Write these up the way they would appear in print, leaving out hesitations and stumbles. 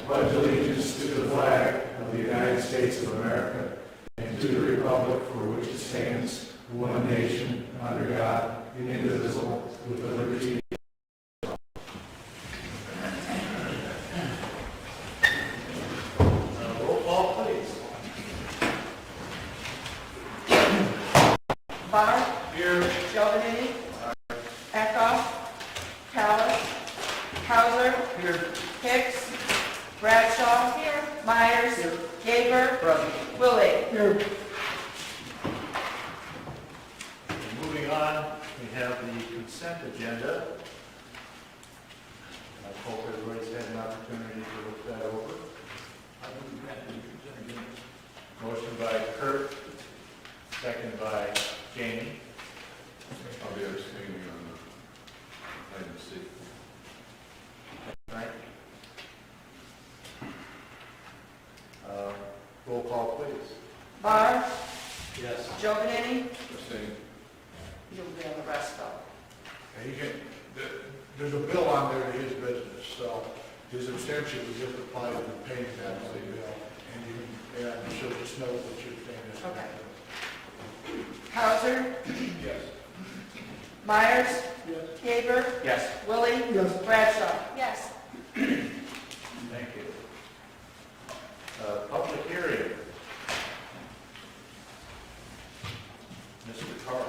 pledge allegiance to the flag of the United States of America and to the republic for which it stands, one nation, under God, indivisible, with liberty. Roll call, please. Barr. Here. Giovanni. Eckhoff. Callis. Hauser. Here. Hicks. Bradshaw. Here. Myers. Here. Gaber. Present. Willie. Here. Moving on, we have the consent agenda. I hope everybody's had an opportunity to look that over. Motion by Kurt, second by Jamie. I'll be abstaining on item C. Right. Roll call, please. Barr. Yes. Giovanni. Abstaining. You'll be on the rest though. And there's a bill on there to his business, so his abstention would just apply to the paying that money bill. And you can, yeah, so just know what you're paying this. Okay. Hauser. Yes. Myers. Yes. Gaber. Yes. Willie. Yes. Bradshaw. Yes. Thank you. Public hearing. Mr. Carl.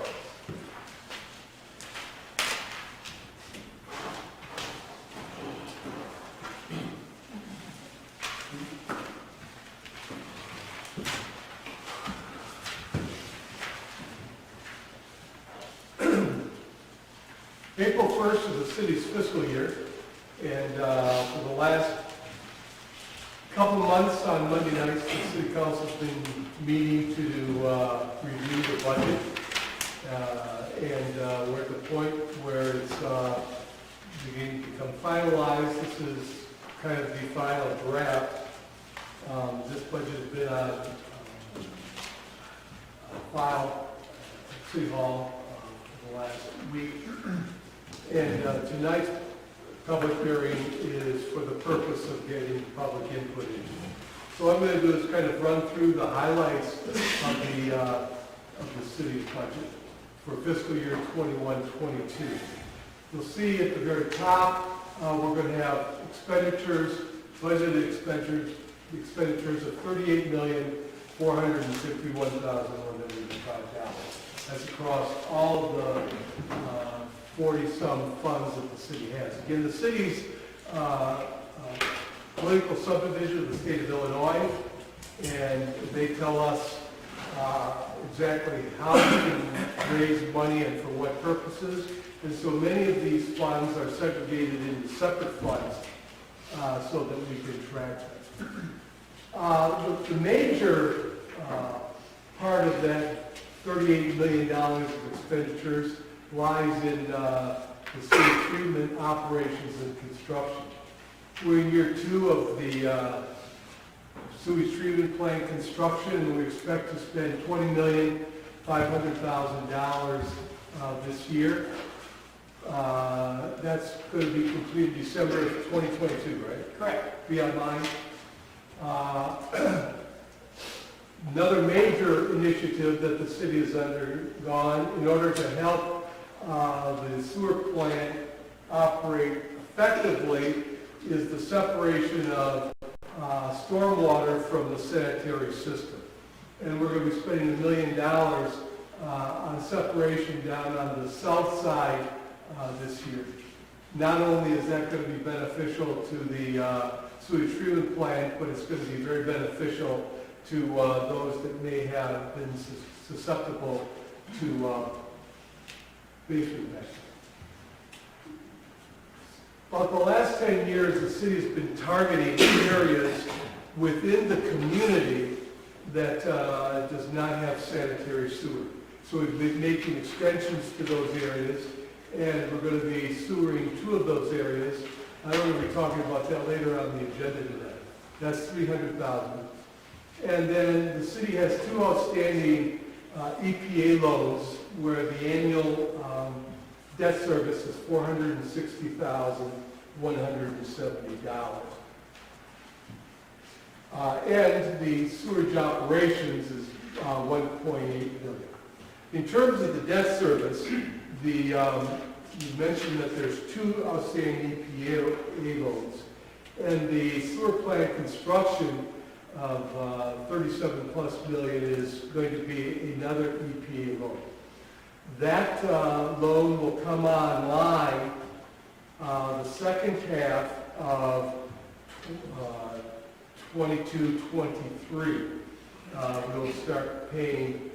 April 1st is the city's fiscal year, and for the last couple months on Monday nights, the city council's been meeting to review the budget, and we're at the point where it's beginning to become finalized. This is kind of the final draft. This budget has been on file at City Hall for the last week. And tonight's public hearing is for the purpose of getting public input in. So what I'm going to do is kind of run through the highlights of the city's budget for fiscal year 21-22. You'll see at the very top, we're going to have expenditures, budgeted expenditures of $38,451,105. That's across all of the 40-some funds that the city has. Again, the city's political subdivision of the state of Illinois, and they tell us exactly how we can raise money and for what purposes. And so many of these funds are segregated into separate funds so that we can track them. The major part of that $38 million of expenditures lies in the sewage treatment operations and construction. We're in year 2 of the sewage treatment plant construction, and we expect to spend $20,500,000 this year. That's going to be completed December of 2022, right? Correct. Be online. Another major initiative that the city has undergone in order to help the sewer plant operate effectively is the separation of stormwater from the sanitary system. And we're going to be spending $1 million on separation down on the south side this year. Not only is that going to be beneficial to the sewage treatment plant, but it's going to be very beneficial to those that may have been susceptible to basement infection. About the last 10 years, the city has been targeting areas within the community that does not have sanitary sewer. So we've been making extensions to those areas, and we're going to be sewering 2 of those areas. I'm going to be talking about that later on the agenda today. That's $300,000. And then the city has 2 outstanding EPA loans where the annual debt service is $460,170. And the sewage operations is 1.8 million. In terms of the debt service, you mentioned that there's 2 outstanding EPA loans, and the sewer plant construction of 37 plus million is going to be another EPA loan. That loan will come online the second half of 22-23. We'll start paying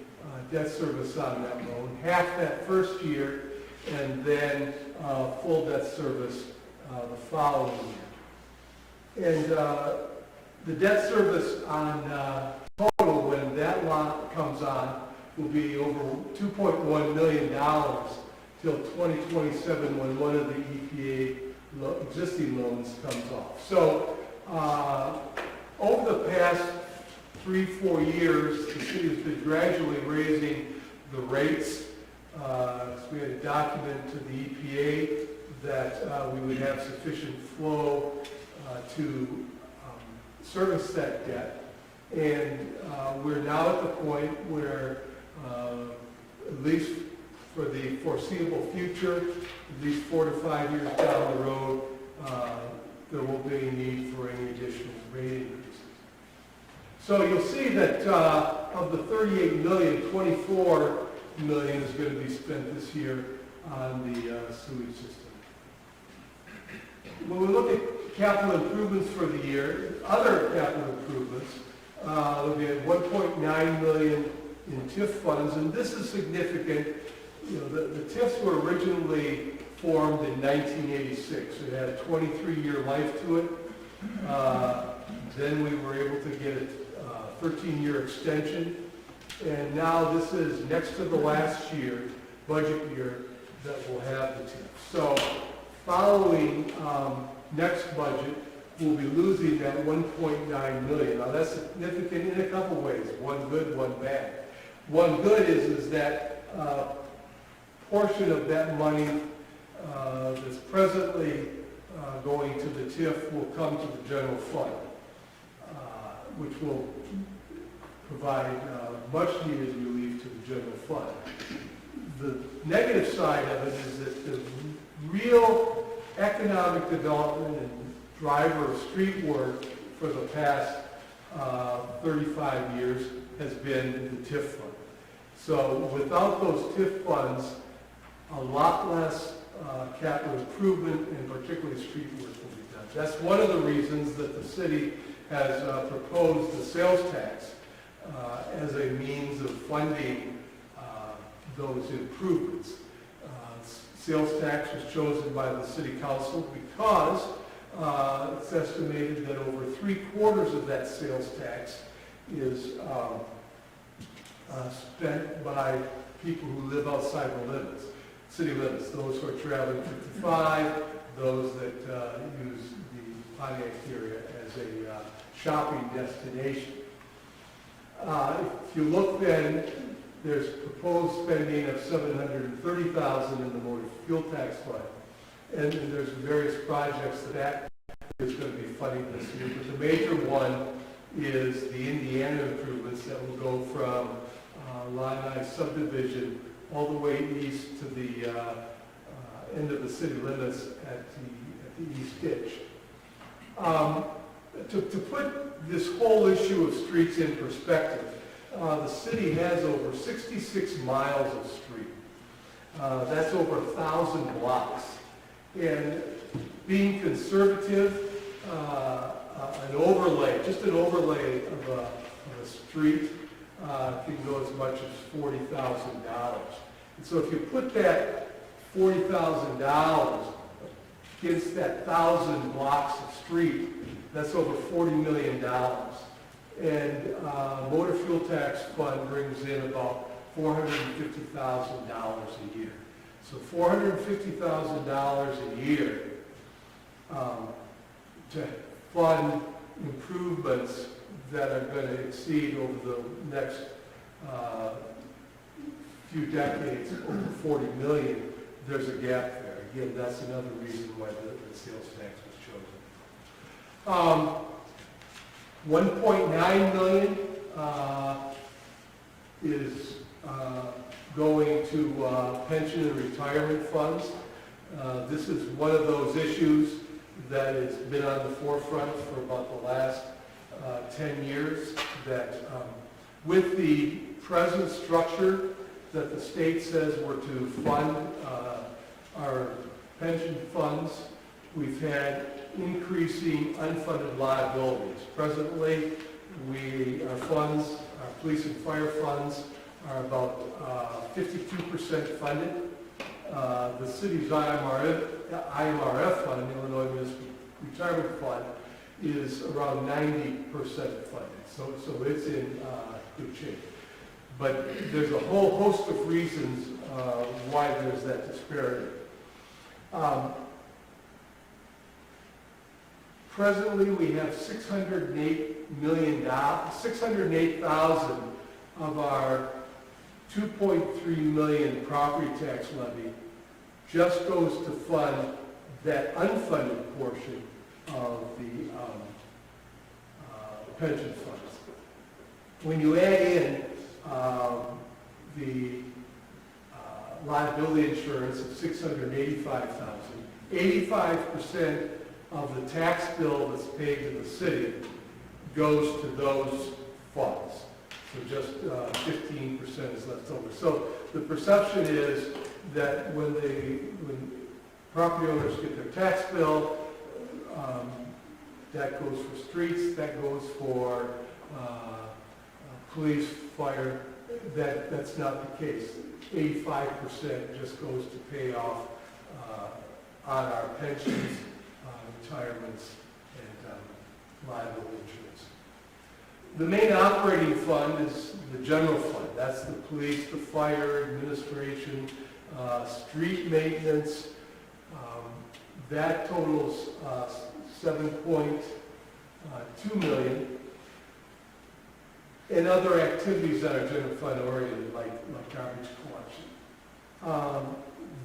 debt service on that loan, half that first year, and then full debt service the following year. And the debt service on total, when that lot comes on, will be over $2.1 million till 2027, when one of the EPA existing loans comes off. So over the past 3-4 years, the city has been gradually raising the rates. So we had a document to the EPA that we would have sufficient flow to service that debt. And we're now at the point where, at least for the foreseeable future, at least 4 to 5 years down the road, there won't be any need for any additional rate increases. So you'll see that of the 38 million, 24 million is going to be spent this year on the sewage system. When we look at capital improvements for the year, other capital improvements, we had 1.9 million in TIF funds, and this is significant. You know, the TIFs were originally formed in 1986. It had a 23-year life to it. Then we were able to get a 13-year extension, and now this is next to the last year, budget year, that will have the TIF. So following next budget, we'll be losing that 1.9 million. Now that's significant in a couple ways, one good, one bad. One good is that portion of that money that's presently going to the TIF will come to the general fund, which will provide much needed relief to the general fund. The negative side of it is that the real economic development and driver of street work for the past 35 years has been the TIF fund. So without those TIF funds, a lot less capital improvement and particularly street work will be done. That's one of the reasons that the city has proposed the sales tax as a means of funding those improvements. Sales tax was chosen by the city council because it's estimated that over 3/4 of that sales tax is spent by people who live outside the limits, city limits, those who are traveling 55, those that use the Pontiac area as a shopping destination. If you look then, there's proposed spending of $730,000 in the motor fuel tax fund. And there's various projects that is going to be funding this year. But the major one is the Indiana improvements that will go from Lanai subdivision all the way east to the end of the city limits at the east ditch. To put this whole issue of streets in perspective, the city has over 66 miles of street. That's over 1,000 blocks. And being conservative, an overlay, just an overlay of a street can go as much as $40,000. And so if you put that $40,000 against that 1,000 blocks of street, that's over $40 million. And motor fuel tax fund brings in about $450,000 a year. So $450,000 a year to fund improvements that are going to exceed over the next few decades over 40 million. There's a gap there. Again, that's another reason why the sales tax was chosen. 1.9 million is going to pension and retirement funds. This is one of those issues that has been on the forefront for about the last 10 years, that with the present structure that the state says we're to fund our pension funds, we've had increasing unfunded liabilities. Presently, our funds, our police and fire funds, are about 52% funded. The city's IMRF fund, Illinois Municipal Retirement Fund, is around 90% funded. So it's in good shape. But there's a whole host of reasons why there's that disparity. Presently, we have $608,000 of our 2.3 million property tax levy just goes to fund that unfunded portion of the pension funds. When you add in the liability insurance of $685,000, 85% of the tax bill that's paid to the city goes to those funds. So just 15% is left over. So the perception is that when property owners get their tax bill, that goes for streets, that goes for police, fire. That's not the case. 85% just goes to pay off on our pensions, retirements, and liability insurance. The main operating fund is the general fund. That's the police, the fire, administration, street maintenance. That totals $7.2 million. And other activities that are general fund oriented, like garbage collection.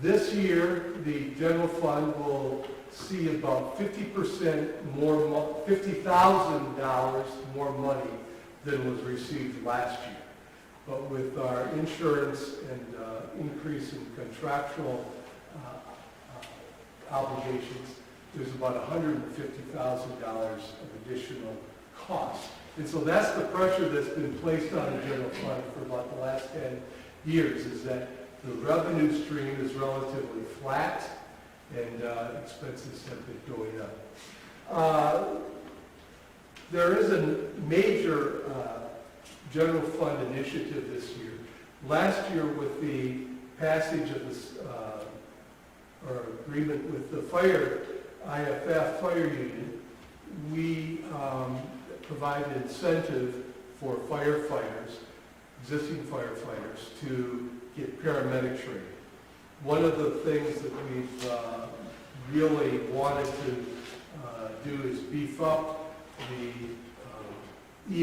This year, the general fund will see about 50% more, $50,000 more money than was received last year. But with our insurance and increase in contractual obligations, there's about $150,000 of additional cost. And so that's the pressure that's been placed on the general fund for about the last 10 years, is that the revenue stream is relatively flat and expenses have been going up. There is a major general fund initiative this year. Last year, with the passage of this or agreement with the IFF fire union, we provided incentive for firefighters, existing firefighters, to get paramedic training. One of the things that we've really wanted to do is beef up the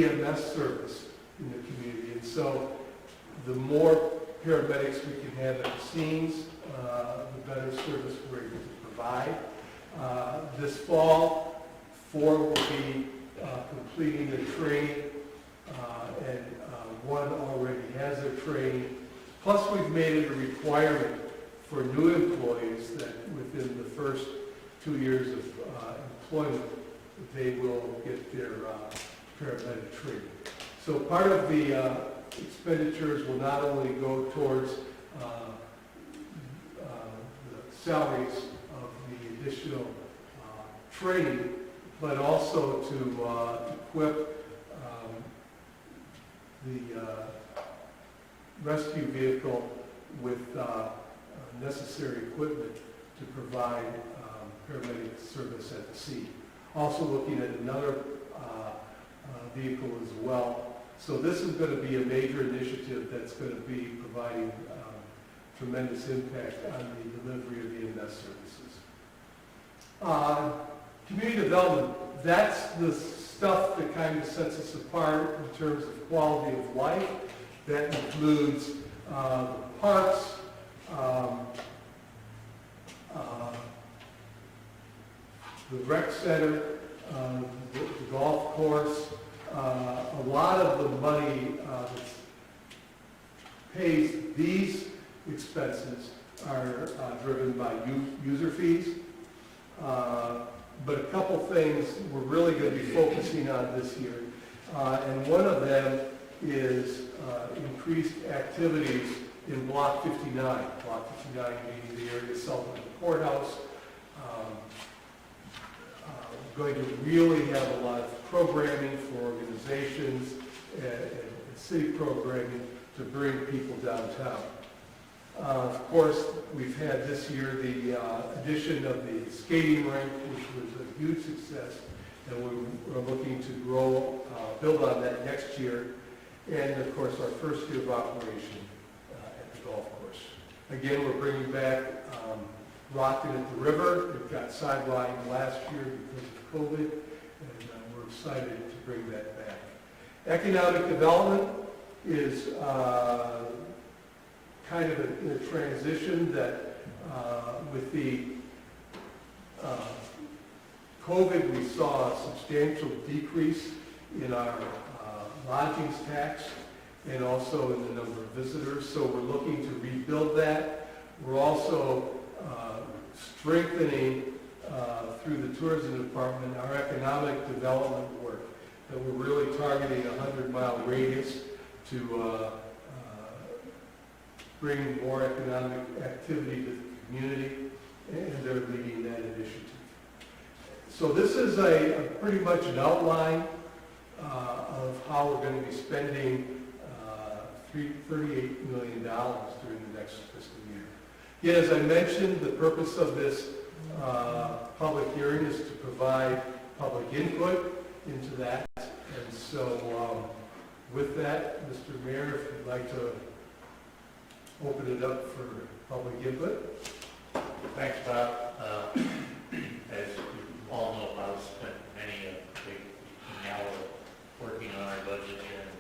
EMS service in the community. And so the more paramedics we can have at the scenes, the better service we're able to provide. This fall, 4 will be completing their training, and 1 already has their training. Plus, we've made it a requirement for new employees that within the first 2 years of employment, they will get their paramedic training. So part of the expenditures will not only go towards the salaries of the additional training, but also to equip the rescue vehicle with necessary equipment to provide paramedic service at the scene. Also looking at another vehicle as well. So this is going to be a major initiative that's going to be providing tremendous impact on the delivery of the EMS services. Community development, that's the stuff that kind of sets us apart in terms of quality of life. That includes parks, the rec center, the golf course, a lot of the money that pays these expenses are driven by user fees. But a couple things we're really going to be focusing on this year. And one of them is increased activities in Block 59. Block 59 being the area south of the courthouse. Going to really have a lot of programming for organizations and city programming to bring people downtown. Of course, we've had this year the addition of the skating rink, which was a huge success, and we're looking to grow, build on that next year. And of course, our first year of operation at the golf course. Again, we're bringing back rocking at the river. It got sidelined last year because of COVID, and we're excited to bring that back. Economic development is kind of in a transition that with the COVID, we saw a substantial decrease in our lodgings tax and also in the number of visitors. So we're looking to rebuild that. We're also strengthening through the tourism department our economic development work. That we're really targeting a 100-mile radius to bring more economic activity to the community, and they're leading that initiative. So this is a pretty much an outline of how we're going to be spending $38 million during the next fiscal year. Again, as I mentioned, the purpose of this public hearing is to provide public input into that. And so with that, Mr. Mayor, if you'd like to open it up for public input. Thanks, Bob. As you all know, I've spent many an hour working on our budget, and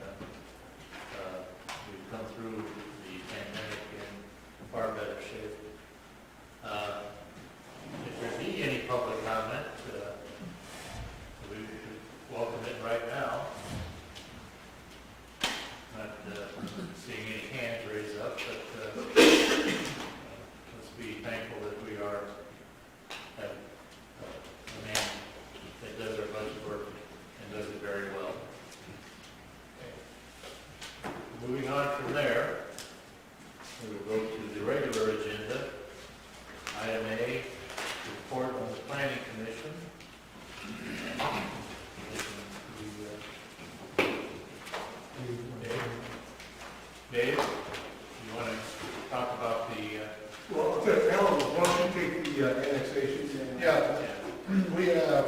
we've come through the pandemic in far better shape. If there be any public comment, we would welcome it right now. Not seeing any hands raised up, but let's be thankful that we have a man that does our budget work and does it very well. Okay. Moving on from there, we will go to the regular agenda. Item A, report on the Planning Commission. Dave, you want to talk about the... Well, Alan, why don't you take the annexation? Yeah, we have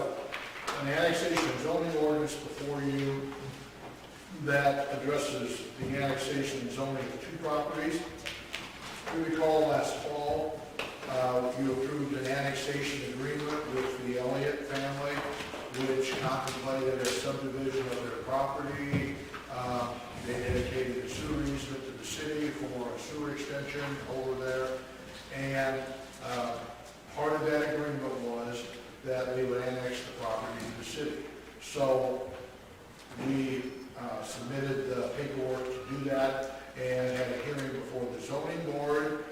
an annexation zoning ordinance before you that addresses the annexation and zoning of two properties. If you recall last fall, you approved an annexation agreement with the Elliott family, which contemplated a subdivision of their property. They dedicated a sewer easement to the city for a sewer extension over there. And part of that agreement was that they would annex the property to the city. So we submitted the paperwork to do that and had a hearing before the zoning board,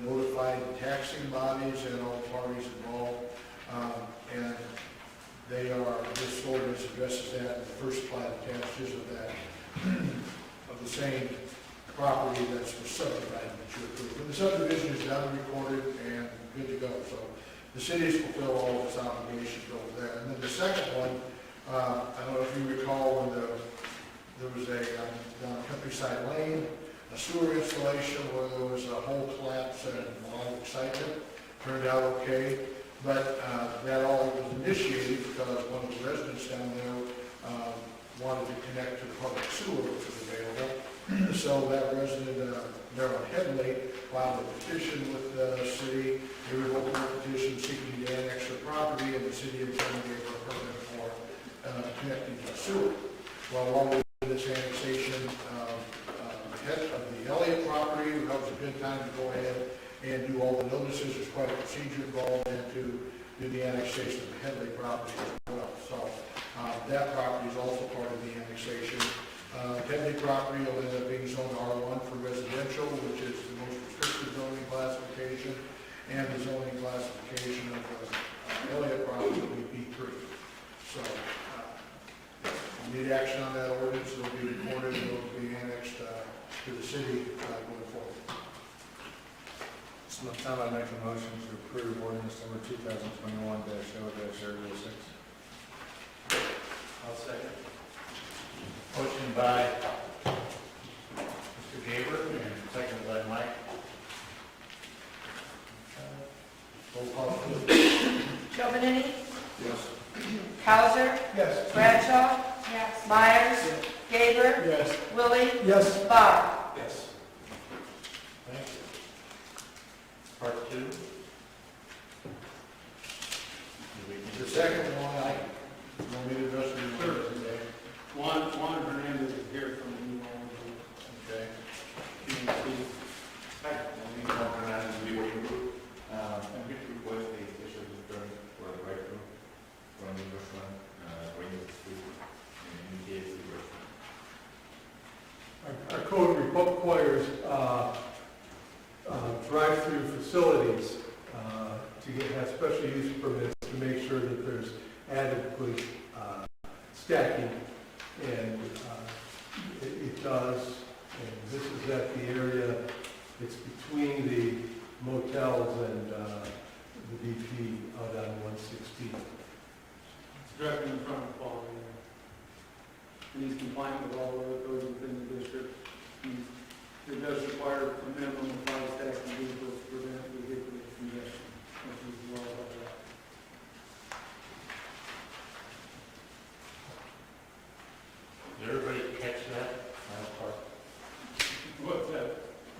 notified the taxing bodies and all parties involved. And this ordinance addresses that, and the first plat attaches of that, of the same property that's for subdividing that you approved. And the subdivision is done, recorded, and good to go. So the city's fulfilled all of its obligations over there. And then the second one, I don't know if you recall when there was down Countryside Lane, a sewer installation where there was a whole collapse and a lot of excitement. Turned out okay, but that all was initiated because one of the residents down there wanted to connect to the public sewer which was available. So that resident, Marilyn Headley, filed a petition with the city, a revocable petition seeking to annex her property, and the city of Turner gave her a permit for connecting to the sewer. Well, along with this annexation of the Elliott property, that was a good time to go ahead and do all the notices. There's quite a procedure involved and to do the annexation of the Headley property as well. So That property is also part of the annexation. Kennedy property will end up being zoned R1 for residential, which is the most restricted zoning classification, and the zoning classification of Elliott property will be B3. So, need action on that ordinance. It'll be recorded, and it'll be annexed to the city going forward. So time I make a motion to approve ordinance number 2021-0-006. I'll second. Motion by Mr. Gaber and seconded by Mike. Roll call, please. Joe Yes. Cowser, Yes. Bradshaw. Yes. Myers. Gaber. Yes. Willie. Yes. Barr. Yes. Thank you. Part 2. The second one, I want me to address the third today. Juan Hernandez is here from the New Orleans. Okay. Hi. We organize the working group, and we request the special return for the right room, from the restaurant, going to the street, and immediate the restaurant. Our code requires drive-through facilities to have special use permits to make sure that there's adequate stacking, and it does. And this is at the area, it's between the motels and the BP out on 116. It's directly in front of Paul, and he's compliant with all the other codes within the district. It does require a minimum of 5 stacking vehicles to prevent vehicular congestion, which is well above that. Did everybody catch that last part? What's that?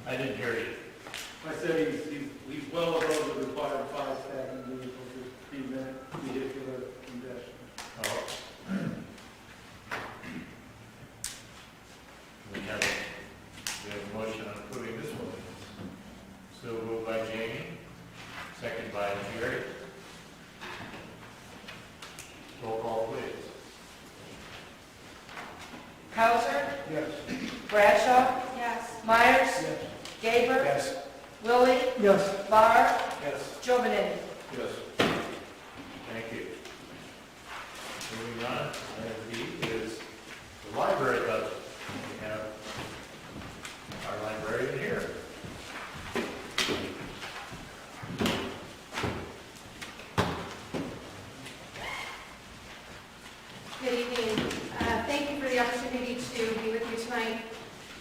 I didn't hear you. I said he's well above the required 5 stacking vehicles to prevent vehicular congestion. Oh. We have a motion on approving this one. So moved by Jamie, second by Jerry. Roll call, please. Cowser. Yes. Bradshaw. Yes. Myers. Yes. Gaber. Yes. Willie. Yes. Barr. Yes. Joe Yes. Thank you. Moving on, item B is the library budget. We have our librarian here. Good evening. Thank you for the opportunity to be with you tonight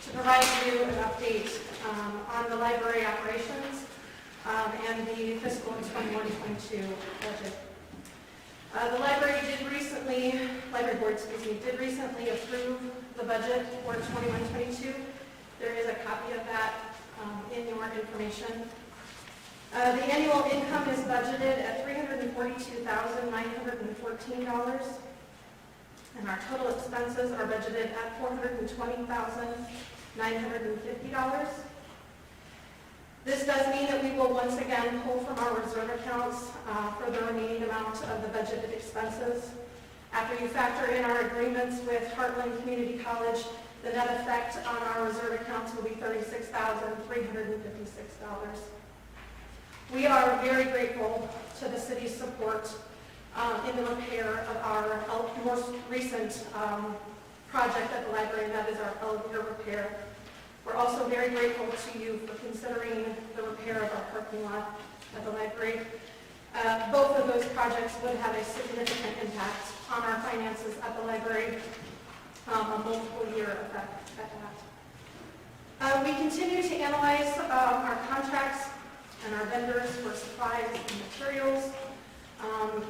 to provide you an update on the library operations and the fiscal 21-22 budget. The library board, did recently approve the budget for 21-22. There is a copy of that in your information. The annual income is budgeted at $342,914. And our total expenses are budgeted at $420,950. This does mean that we will once again pull from our reserve accounts for the remaining amount of the budgeted expenses. After you factor in our agreements with Heartland Community College, the net effect on our reserve accounts will be $36,356. We are very grateful to the city's support in the repair of our most recent project at the library, and that is our elevator repair. We're also very grateful to you for considering the repair of our parking lot at the library. Both of those projects would have a significant impact on our finances at the library, a multiple-year effect at that. We continue to analyze our contracts and our vendors for supplies and materials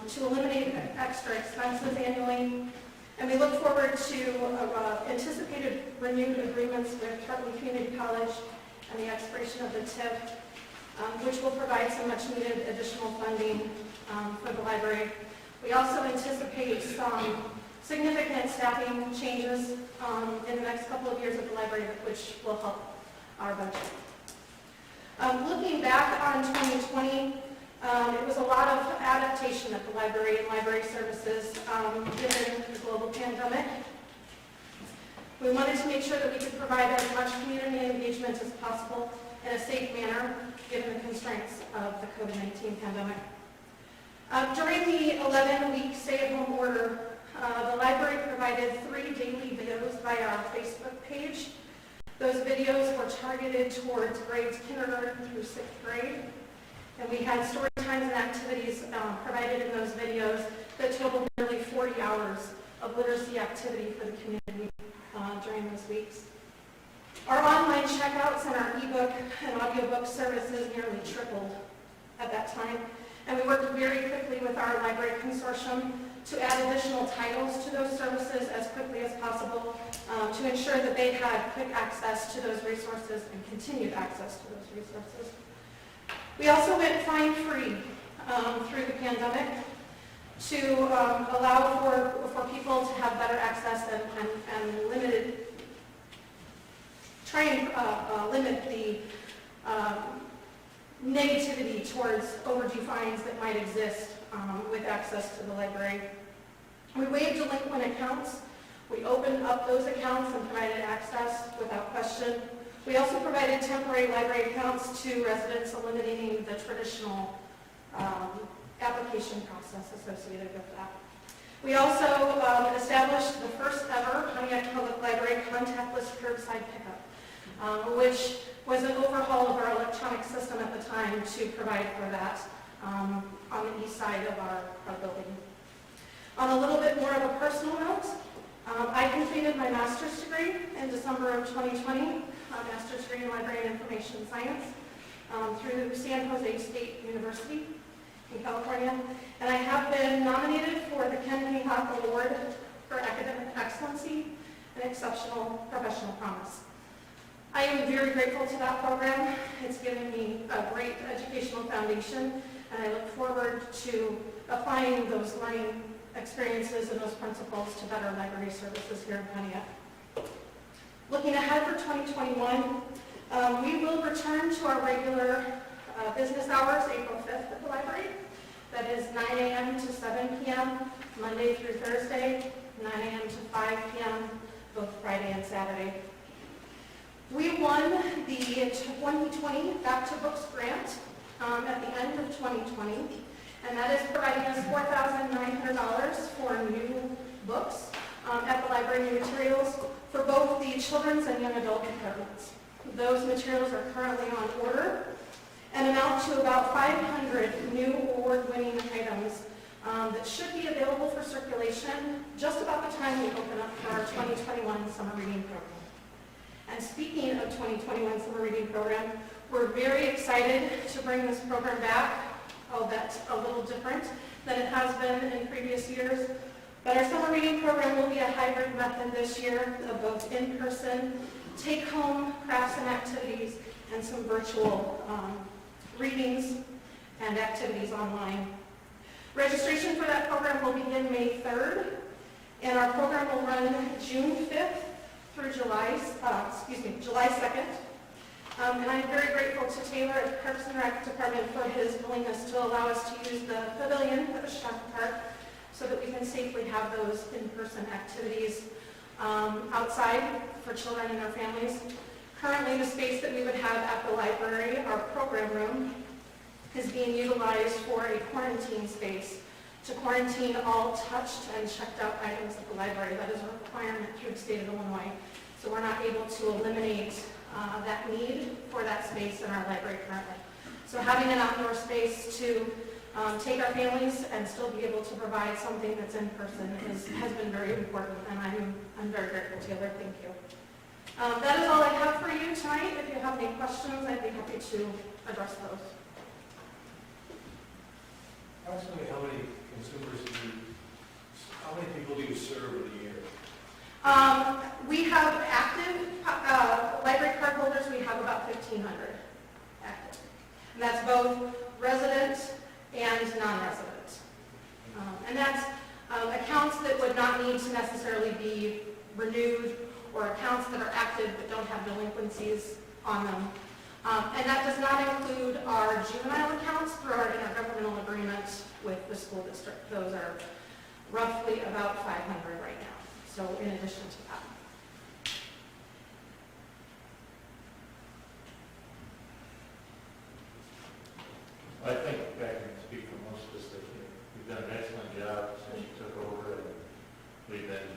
to eliminate extra expenses annually. And we look forward to anticipated renewed agreements with Heartland Community College and the expiration of the TIF, which will provide some much needed additional funding for the library. We also anticipate some significant staffing changes in the next couple of years at the library, which will help our budget. Looking back on 2020, it was a lot of adaptation at the library and library services given the global global pandemic. We wanted to make sure that we could provide as much community engagement as possible in a safe manner, given the constraints of the COVID-19 pandemic. During the 11-week stay-at-home order, the library provided 3 daily videos via our Facebook page. Those videos were targeted towards grades kindergarten through 6th grade. And we had story times and activities provided in those videos that totaled nearly 40 hours of literacy activity for the community during those weeks. Our online checkouts and our ebook and audiobook services nearly tripled at that time. And we worked very quickly with our library consortium to add additional titles to those services as quickly as possible to ensure that they had quick access to those resources and continued access to those resources. We also went fine-free through the pandemic to allow for people to have better access and try and limit the negativity towards overdue fines that might exist with access to the library. We waived delinquent accounts. We opened up those accounts and provided access without question. We also provided temporary library accounts to residents, eliminating the traditional application process associated with that. We also established the first ever Pontiac Public Library contactless curbside pickup, which was an overhaul of our electronic system at the time to provide for that on the east side of our building. On a little bit more of a personal note, I completed my master's degree in December of 2020, a master's degree in Library and Information Science through San Jose State University in California, and I have been nominated for the Ken Hayhock Award for Academic Excellency and Exceptional Professional Promise. I am very grateful to that program. It's given me a great educational foundation, and I look forward to applying those learning experiences and those principles to better library services here in Pontiac. Looking ahead for 2021, we will return to our regular business hours, April 5th at the library. That is 9 a.m. to 7 p.m., Monday through Thursday, 9 a.m. to 5 p.m., both Friday and Saturday. We won the 2020 Back to Books grant at the end of 2020, and that is providing us $4,900 for new books at the library, new materials for both the children's and young adult departments. Those materials are currently on order and amount to about 500 new award-winning items that should be available for circulation just about the time we open up for our 2021 summer reading program. And speaking of 2021 summer reading program, we're very excited to bring this program back, albeit a little different than it has been in previous years. But our summer reading program will be a hybrid method this year of both in-person, take-home crafts and activities, and some virtual readings and activities online. Registration for that program will begin May 3rd, and our program will run June 5th through July 2nd. And I'm very grateful to Taylor at the Parks and Rec Department for his willingness to allow us to use the pavilion at the Chicago Park so that we can safely have those in-person activities outside for children and their families. Currently, the space that we would have at the library, our program room, is being utilized for a quarantine space to quarantine all touched and checked out items at the library. That is a requirement through the state of Illinois. So we're not able to eliminate that need for that space in our library currently. So having an outdoor space to take our families and still be able to provide something that's in person has been very important, and I'm very grateful, Taylor. Thank you. That is all I have for you tonight. If you have any questions, I'd be happy to address those. Approximately how many how many people do you serve in a year? We have active library card holders. We have about 1,500 active. And that's both resident and non-resident. And that's accounts that would not need to necessarily be renewed, or accounts that are active but don't have delinquencies on them. And that does not include our juvenile accounts through our intergovernmental agreement with the school district. Those are roughly about 500 right now. So in addition to that. I think I can speak for most of us that you've done an excellent job since you took over, and we've been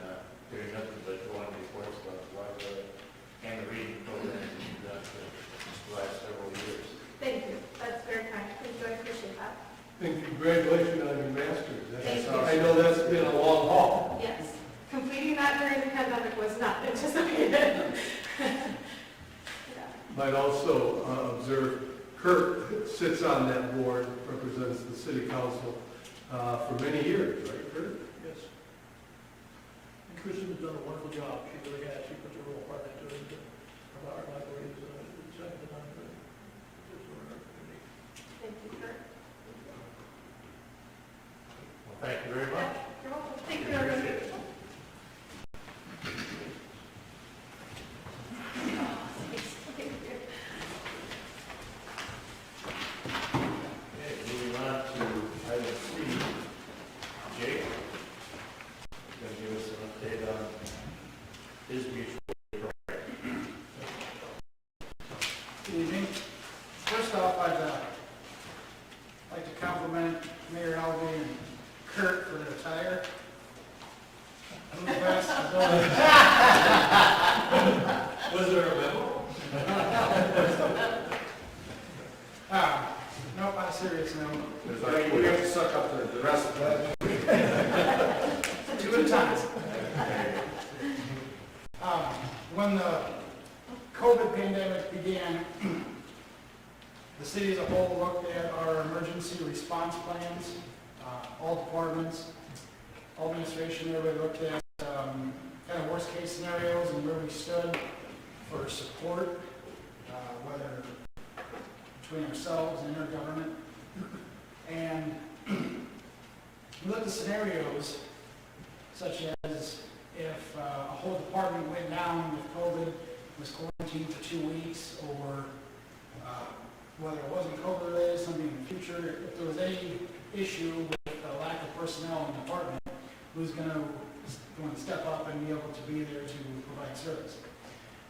hearing nothing but glowing reports about the library and the reading program that you've done for the last several years. Thank you. That's very kind. Thank you. I appreciate that. And congratulations on your master's. Thank you. I know that's been a long haul. Yes. Completing that during the pandemic was not anticipated. Yeah. Might also observe Kurt sits on that board, represents the city council for many years, right, Kurt? Yes. And Kristen has done a wonderful job. She really has. She puts a real heart into it. Our library is second to none. Thank you, Kurt. Well, thank you very much. You're welcome. Thank you, everyone. Appreciate it. Thank you. Okay, moving on to item C. Jake, going to give us an update on his mutual aid program. Good evening. First off, I'd like to compliment Mayor Alvey and Kurt for their tire. I'm the best. Was there a memo? Nope, on a serious note. We have to suck up the rest of that. Two at a time. When the COVID pandemic began, the city as a whole looked at our emergency response plans. All departments, all administration, everybody looked at kind of worst case scenarios and where we stood for support, whether between ourselves and intergovernment. And we looked at scenarios such as if a whole department went down with COVID, was quarantined for 2 weeks, or whether it wasn't COVID related, something in the future, if there was any issue with the lack of personnel in the department, who's going to step up and be able to be there to provide service.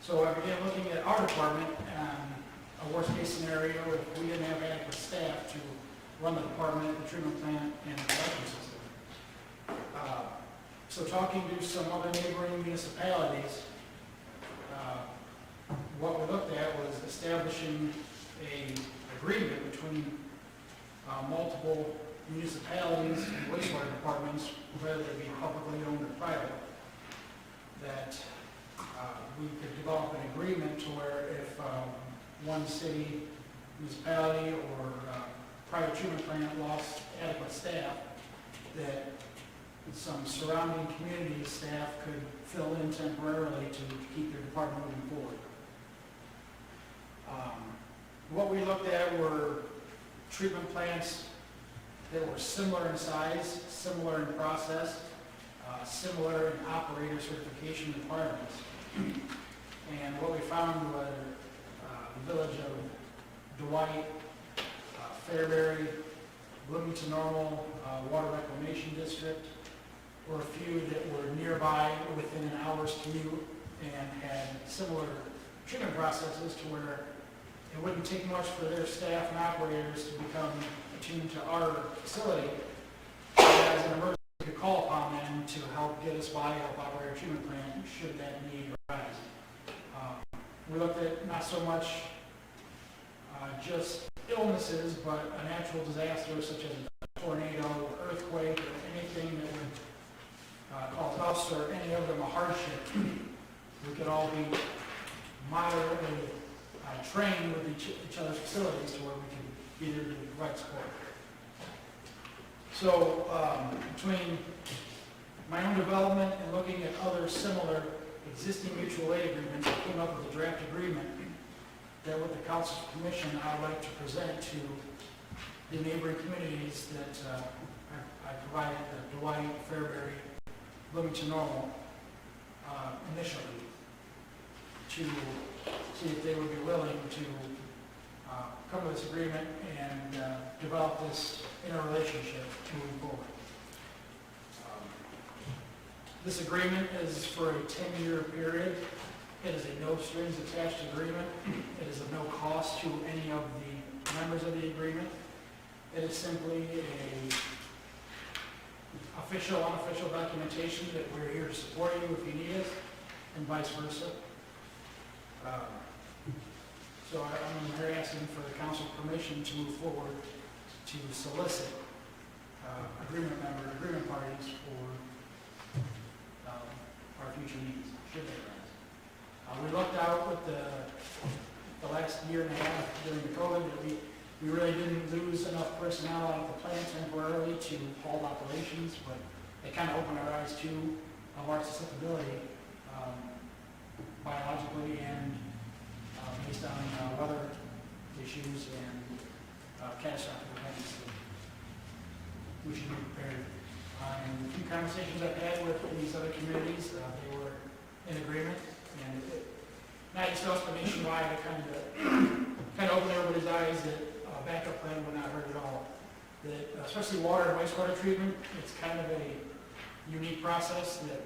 So I began looking at our department and a worst case scenario if we didn't have adequate staff to run the department, the treatment plant, and the production system. So talking to some other neighboring municipalities, what we looked at was establishing an agreement between multiple municipalities and wastewater departments, whether they be publicly owned or private, that we could develop an agreement to where if one city, municipality, or private treatment plant lost adequate staff, that some surrounding community staff could fill in temporarily to keep their department moving forward. What we looked at were treatment plants that were similar in size, similar in process, similar in operator certification requirements. And what we found were the village of Dwight, Fairbury, Bloomington Normal, Water Reclamation District, were a few that were nearby within an hour's commute and had similar treatment processes to where it wouldn't take much for their staff and operators to become attuned to our facility as an emergency to call upon them to help get us by, help operate our treatment plant should that need arise. We looked at not so much just illnesses, but a natural disaster such as a tornado, earthquake, or anything that would cause us or any of them a hardship. We could all be moderately trained with each other's facilities to where we can be there to provide support. So between my own development and looking at other similar existing mutual aid agreements, I came up with a draft agreement that with the Council Commission I would like to present to the neighboring communities that I provided, Dwight, Fairbury, Bloomington Normal, initially, to see if they would be willing to come to this agreement and develop this interrelationship moving forward. This agreement is for a 10-year period. It is a no strings attached agreement. It is of no cost to any of the members of the agreement. It is simply a official, unofficial documentation that we're here to support you if you need us, and vice versa. So I'm here asking for the council permission to move forward to solicit agreement parties for our future needs, should they arise. We looked out with the last year and a half during the COVID that we really didn't lose enough personnel out of the plant temporarily to hold operations, but it kind of opened our eyes to our susceptibility biologically and based on weather issues and catastrophic events. We should be prepared. And the few conversations I've had with these other communities, they were in agreement, and not just us, but nationwide, it kind of opened everybody's eyes that a backup plan would not hurt at all. That especially water and wastewater treatment, it's kind of a unique process that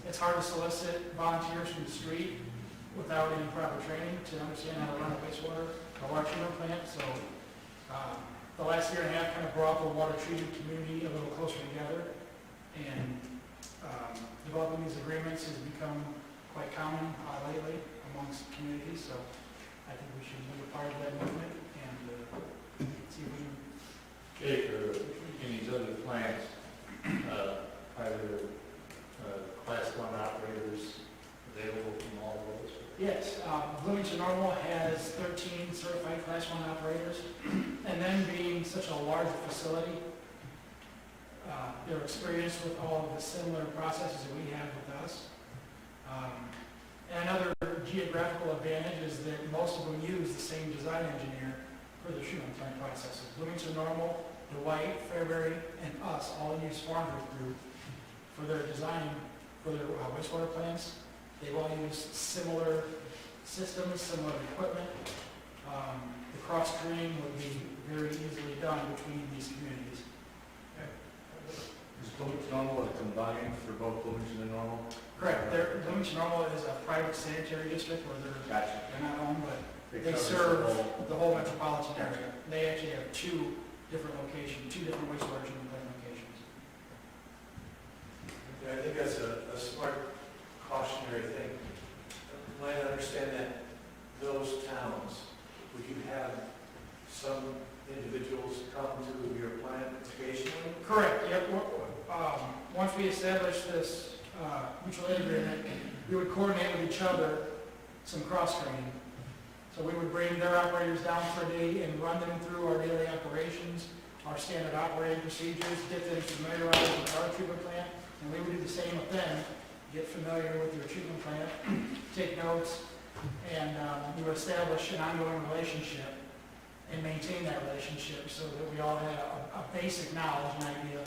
it's hard to solicit volunteers from the street without any proper training to understand how to run a wastewater or water treatment plant. So the last year and a half kind of brought the water treatment community a little closer together, and developing these agreements has become quite common lately amongst communities. So I think we should be a part of that movement and see if we can. Jake, in these other plants, are there class 1 operators available from all of those? Yes, Bloomington Normal has 13 certified Class 1 operators, and then being such a large facility, they're experienced with all of the similar processes that we have with us. And another geographical advantage is that most of them use the same design engineer for their treatment plant processes. Bloomington Normal, Dwight, Fairbury, and us all use Farnborough Group for their design for their wastewater plants. They've all used similar systems, similar equipment. The cross-training would be very easily done between these communities. Is Bloomington Normal combined for both Bloomington and Normal? Correct. Bloomington Normal is a private sanitary district where they're not owned, but they covers serve the whole metropolitan area. They actually have 2 different locations, 2 different wastewater treatment plant locations. I think that's a smart cautionary thing. You might understand that those towns, would you have some individuals come to your plant occasionally? Correct, yep. Once we establish this mutual aid agreement, we would coordinate with each other some cross-training. So we would bring their operators down for a day and run them through our daily operations, our standard operating procedures, get them familiarized with our treatment plant, and we would do the same with them, get familiar with your treatment plant, take notes, and we would establish an ongoing relationship and maintain that relationship so that we all had a basic knowledge and idea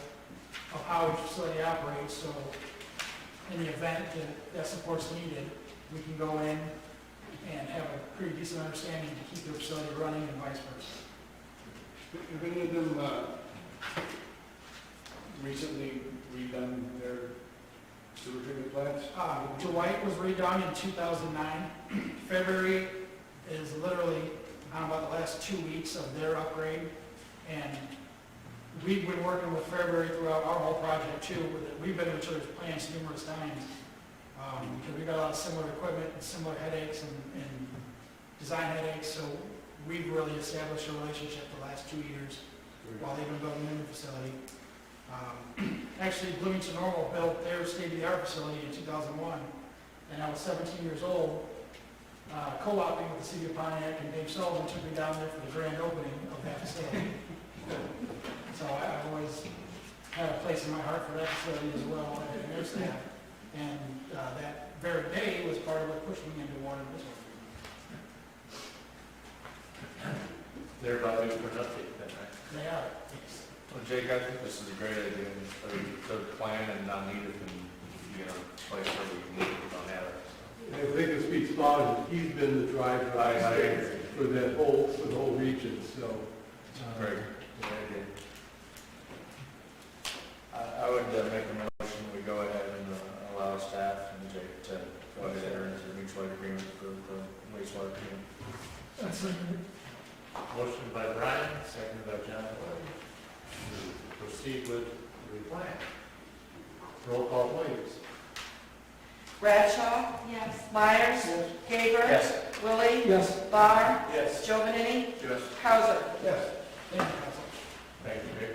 of how each facility operates. So in the event that support's needed, we can go in and have a pretty decent understanding to keep their facility running and vice versa. Have any of them recently redone their sewer treatment plants? Dwight was redone in 2009. February is literally on about the last 2 weeks of their upgrade, and we've been working with Fairbury throughout our whole project too. We've been to each other's plants numerous times because we've got a lot of similar equipment and similar headaches and design headaches. So we've really established a relationship the last 2 years while they've been building a new facility. Actually, Bloomington Normal built their state-of-the-art facility in 2001, and I was 17 years old, co-oping with the city of Pontiac, and Dave Sullivan took me down there for the grand opening of that facility. So I've always had a place in my heart for that facility as well, and their staff. And that very day was part of what pushed me into water and wastewater treatment. They're about due for an update then, right? They are. Well, Jake, I think this is a great idea, to plan and not need it in, place where we need it, we don't have it. I think it speaks volumes. He's been the driver for that whole region, so. Great, good idea. I would make a motion, we go ahead Motion by Brian, seconded by John Lloyd, to proceed with the plan. Roll call, please. Bradshaw, Yes. Myers, Gaber, Yes. Willie, Yes. Barr, Yes. Jovenini, Yes. Cowser. Yes. Thank you, Council. Thank you, Dick.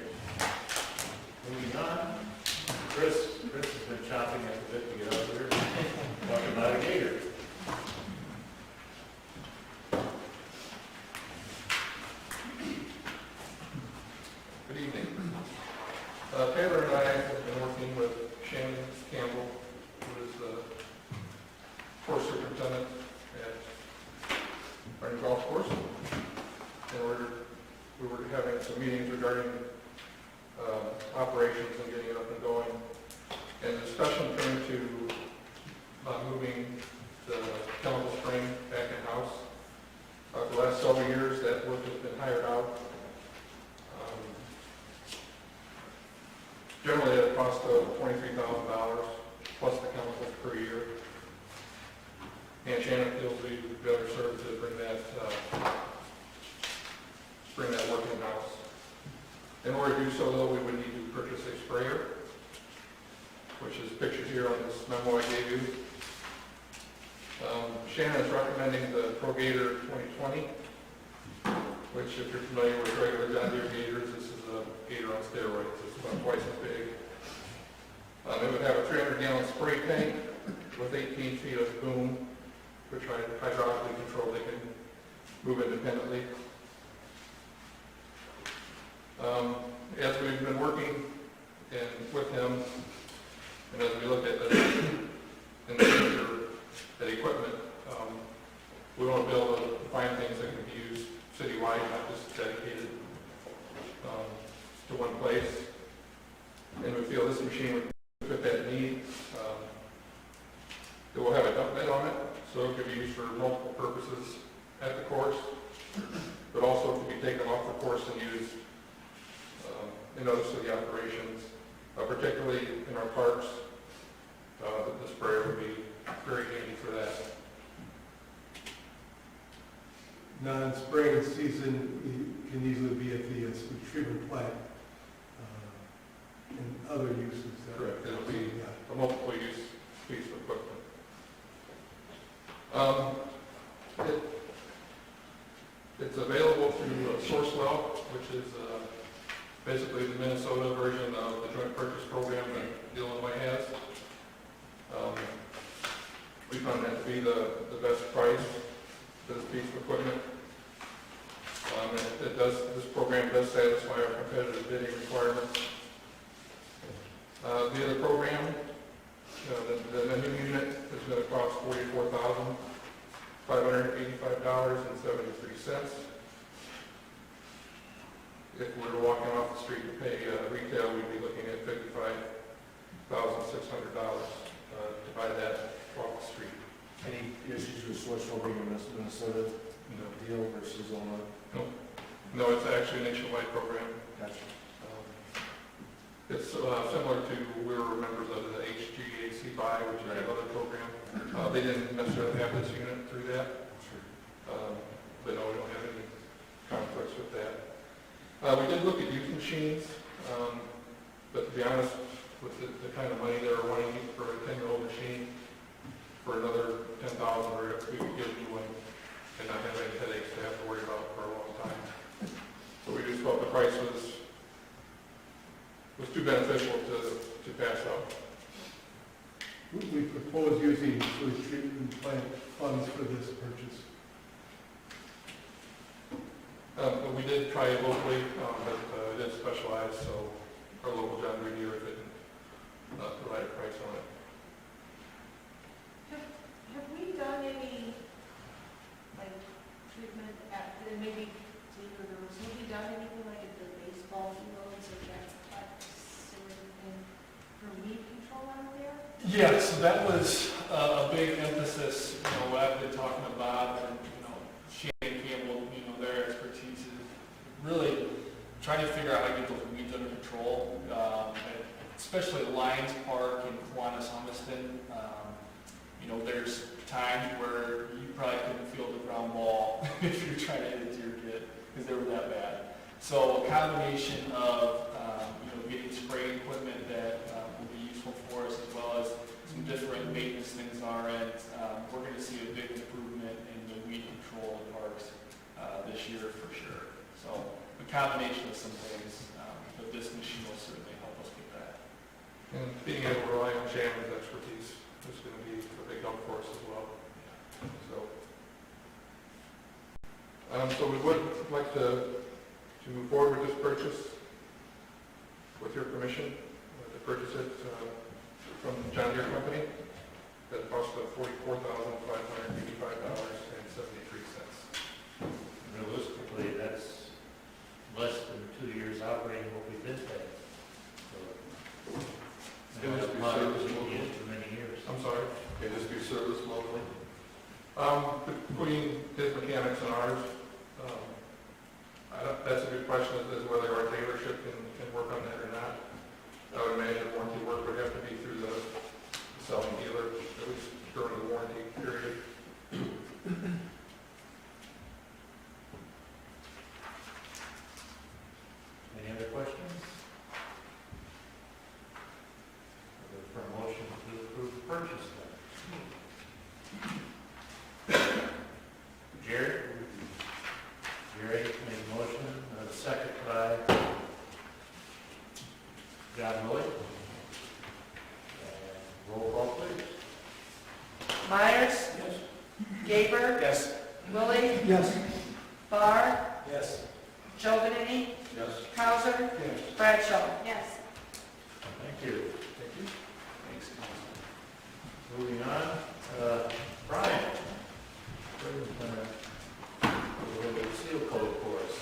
Moving on, Chris has been chopping at the bit to get over here, talking about a gator. Good evening. Taylor and I have been working with Shannon Campbell, who is the course superintendent at our new golf course. And we were having some meetings regarding operations and getting it up and going. And the discussion came to moving the chemical spring back in-house. For the last several years, that work has been hired out. Generally at a cost of $23,000 plus the chemicals per year. And Shannon feels we would better serve to bring that work in-house. In order to do so, though, we would need to purchase a sprayer, which is pictured here on this memo I gave you. Shannon is recommending the Pro Gator 2020, which, if you're familiar with regular John Deere gators, this is a gator on steroids. It's about twice as big. It would have a 300-gallon spray tank with 18 feet of boom, which hydraulically controlled. They can move independently. As we've been working with him, and as we look at in the future at equipment, we want to be able to find things that can be used citywide, not just dedicated to one place. And we feel this machine would fit that need. It will have a dump bed on it, so it could be used for multiple purposes at the course, but also it could be taken off the course and used in other city operations, particularly in our parks. The sprayer would be very handy for that. Now, in spring season, it can easily be at the sewage treatment plant and other uses. Correct. It'll be Yeah. a multiple use piece of equipment. It's available through Sourcewell, which is basically the Minnesota version of the joint purchase program that Illinois has. We found that to be the best price for this piece of equipment. This program does satisfy our competitive bidding requirements. The other program, the new unit is going to cost $44,585.73. If we were walking off the street to pay retail, we'd be looking at $55,600 to buy that off the street. Any issues with switch over to Minnesota deal versus Illinois? No, it's actually a nationwide program. Gotcha. It's similar to, we were members of the HGAC buy, which is another program. They didn't necessarily have this unit through that. But no, we don't have any conflicts with that. We did look at used machines, but to be honest, with the kind of money they were wanting for a 10-year-old machine, for another $10,000, we could get a new one and not have any headaches to have to worry about for a long time. So we just felt the price was too beneficial to pass up. We propose using sewage treatment plant funds for this purchase. But we did try it locally, but it is specialized, so our local John Deere dealer didn't provide a price on it. Have we done any, like, treatment at, and maybe, David, or have we done anything like at the baseball fields or that type of thing for weed control out there? Yeah, so that was a big emphasis, what I've been talking about, and, Shannon Campbell, their expertise is really trying to figure out how to get those weeds under control, especially Lions Park and Kiwanis Humiston. There's times where you probably couldn't field a ground ball if you're trying because they were that bad. So a combination of, getting spraying equipment that will be useful for us, as well as some different maintenance things on our end. We're going to see a big improvement in the weed control in parks this year for sure. So a combination of some things, but this machine will certainly help us with that. And being able to rely on Shannon's expertise is going to be a big help for us as well. So we would like to move forward with this purchase with your permission to purchase it from the John Deere Company at a cost of $44,585.73. Realistically, that's less than 2 years operating what we've been paying. So, Can this be product serviced we've locally? used for many years. I'm sorry? Can this be serviced locally? Between his mechanics and ours, that's a good question as to whether our dealership can work on that or not. I would imagine warranty work would have to be through the selling dealer, at least during the warranty period. Any other questions? Looking for a motion to approve the purchase then. Jerry? Jerry made a motion, a second by John Lloyd. Roll call, please. Myers, Yes. Gaber, Yes. Willie, Yes. Barr, Yes. Jovenini, Yes. Cowser, Yes. Bradshaw. Yes. Thank you. Thank you. Thanks. Moving on, Brian. Brian's gonna do a little seal coat for us.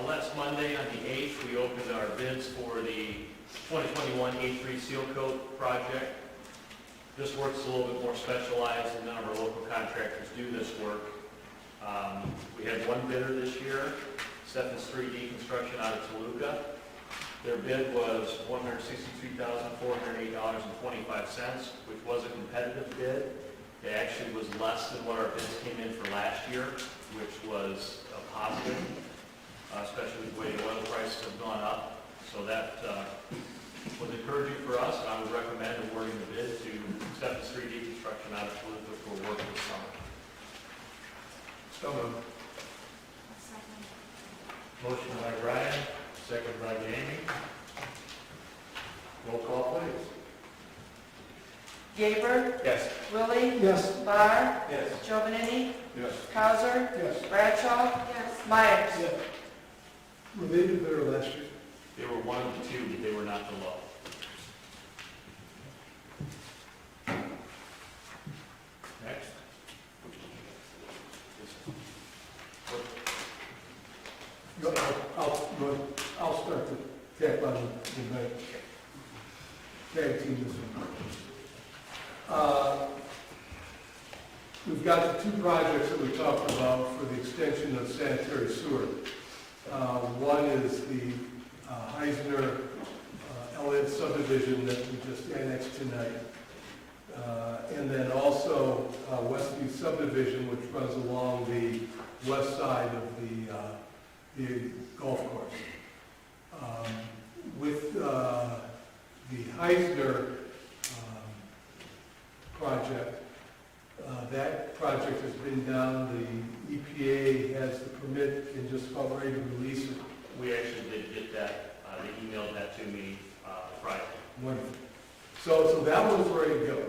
Last Monday on the 8th, we opened our bids for the 2021 A3 Seal Coat project. This work's a little bit more specialized, and none of our local contractors do this work. We had one bidder this year, Stephens 3D Construction out of Toluca. Their bid was $163,408.25, which was a competitive bid. It actually was less than what our bids came in for last year, which was a positive, especially with the way the oil prices have gone up. So that was encouraging for us, and I would recommend awarding the bid to Stephens 3D Construction out of Toluca for work this summer. So moved. Motion by Brian, second by Jamie. Roll call, please. Gaber, Yes. Willie, Yes. Barr, Yes. Jovenini, Yes. Cowser, Yes. Bradshaw. Yes. Myers. Were they the better last year? They were one of the two, but they were not the low. Next. I'll start the tag on the night. Tag team this one. We've got the two projects that we talked about for the extension of sanitary sewer. One is the Heisner Elliott subdivision that we just annexed tonight. And then also Westview subdivision, which runs along the west side of the golf course. With the Heisner project, that project has been down, the EPA has the permit and just about ready to release it. We actually did get that, they emailed that to me Friday. Wonderful. So that one's ready to go.